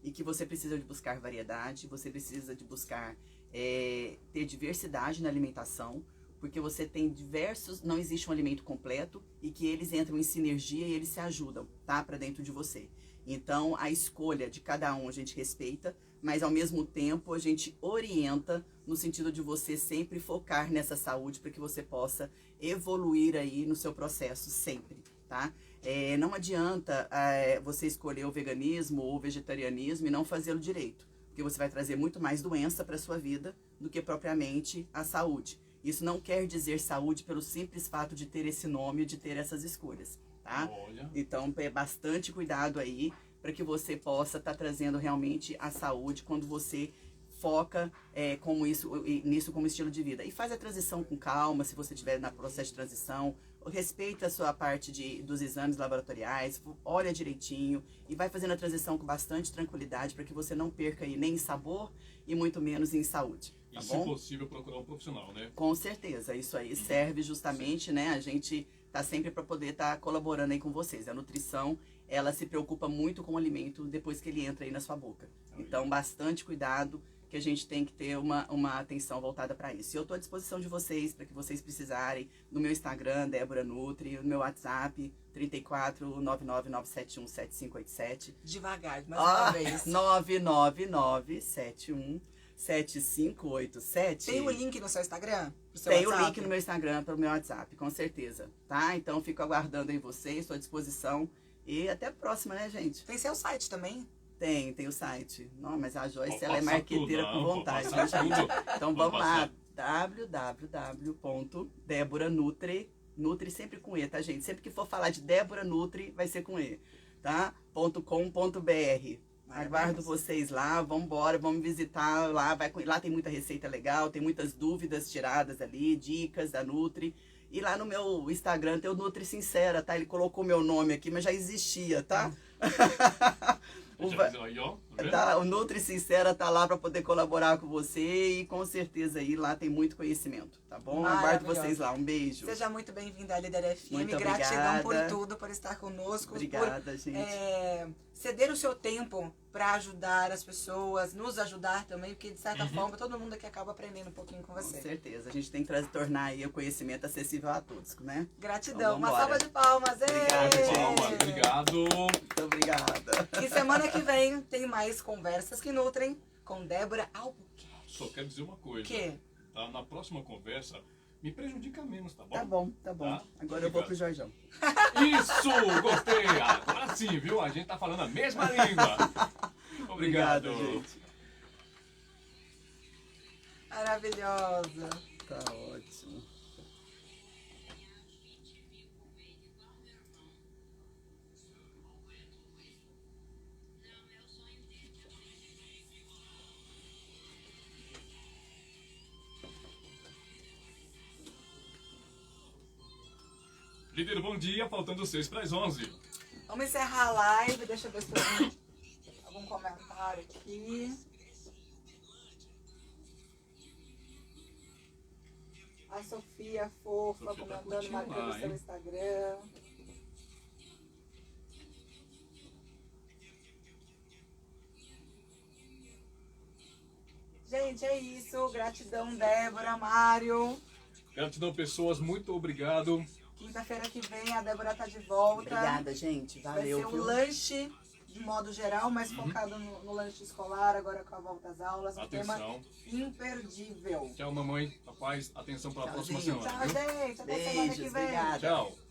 e que você precisa de buscar variedade, você precisa de buscar ter diversidade na alimentação, porque você tem diversos, não existe um alimento completo e que eles entram em sinergia e eles se ajudam, tá, para dentro de você. Então, a escolha de cada um a gente respeita, mas ao mesmo tempo a gente orienta no sentido de você sempre focar nessa saúde para que você possa evoluir aí no seu processo sempre, tá? Não adianta você escolher o veganismo ou o vegetarianismo e não fazê-lo direito, porque você vai trazer muito mais doença para sua vida do que propriamente a saúde. Isso não quer dizer saúde pelo simples fato de ter esse nome, de ter essas escolhas, tá? Olha. Então, bastante cuidado aí para que você possa estar trazendo realmente a saúde quando você foca nisso como estilo de vida. E faz a transição com calma, se você estiver no processo de transição. Respeita a sua parte dos exames laboratoriais, olha direitinho e vai fazendo a transição com bastante tranquilidade para que você não perca aí nem em sabor e muito menos em saúde. Tá E, se bom? possível, procurar um profissional, né? Com certeza, isso aí serve justamente, né? A gente tá sempre para poder estar colaborando aí com vocês. A nutrição, ela se preocupa muito com o alimento depois que ele entra aí na sua boca. Então, bastante cuidado, que a gente tem que ter uma atenção voltada para isso. E eu estou à disposição de vocês, para que vocês precisarem, no meu Instagram, Débora Nutri, no meu WhatsApp, 34 99971 7587. Devagar, mais uma vez. 99971 7587. Tem o link no seu Instagram? Pro seu Tem o WhatsApp? link no meu Instagram, pelo meu WhatsApp, com certeza, tá? Então, fico aguardando aí vocês, estou à disposição. E até a próxima, né, gente? Tem seu site também? Tem o site. Não, mas a Joyce, Vou ela é passar marqueteira tudo, com não, vou vontade, passar né, gente? tudo. Então Vou vamos lá, passar. www.deboranutri, Nutri sempre com E, tá, gente? Sempre que for falar de Débora Nutri, vai ser com E, tá? .com.br. Aguardo vocês lá, vamos embora, vamos visitar lá, lá tem muita receita legal, tem muitas dúvidas tiradas ali, dicas da Nutri. E lá no meu Instagram tem o Nutri Sincera, tá? Ele colocou meu nome aqui, mas já existia, tá? Aí, ó. Tá vendo? O Nutri Sincera tá lá para poder colaborar com você e com certeza aí lá tem muito conhecimento, tá bom? Aguardo Maravilhoso. vocês lá, um beijo. Seja muito bem-vinda à Líder FM. Muito Gratidão por obrigada. tudo, por estar conosco. Obrigada, por, gente. ceder o seu tempo para ajudar as pessoas, nos ajudar também, porque de certa forma todo mundo aqui acaba aprendendo um pouquinho com Com você. certeza, a gente tem que tornar aí o conhecimento acessível a todos, né? Gratidão. Então, Uma vambora. salva de palmas. Obrigado, Ê! gente. Palmas, obrigado. Muito obrigada. E semana que vem tem mais Conversas que Nutrem com Débora Albuquerque. Só quero dizer uma O coisa. quê? Tá? Na próxima conversa, me prejudica menos, tá bom? Tá bom, tá bom. Tá? Agora eu vou pro Jorjão. Isso! Gostei! Agora sim, viu? A gente tá falando a mesma língua. Obrigado. gente. Maravilhosa. Tá ótimo. Líder, bom dia. Faltando 6 para as 11. Vamos encerrar a live. Deixa eu ver se tem algum comentário aqui. A Sofia fofa Sofia tá comentando, curtindo marcando lá, o seu hein? Instagram. Gente, é isso. Gratidão, Débora, Mário. Gratidão, pessoas. Muito obrigado. Quinta-feira que vem a Débora tá de volta. Obrigada, gente. Vai Valeu, ser um viu? lanche de modo geral, mas focado no lanche escolar, agora com a volta às aulas. Um tema Atenção. imperdível. Tchau, mamãe. Papai, atenção para a próxima Tchauzinho. semana. Tchau, Viu? gente. Até semana que Beijos, vem. obrigada. Tchau.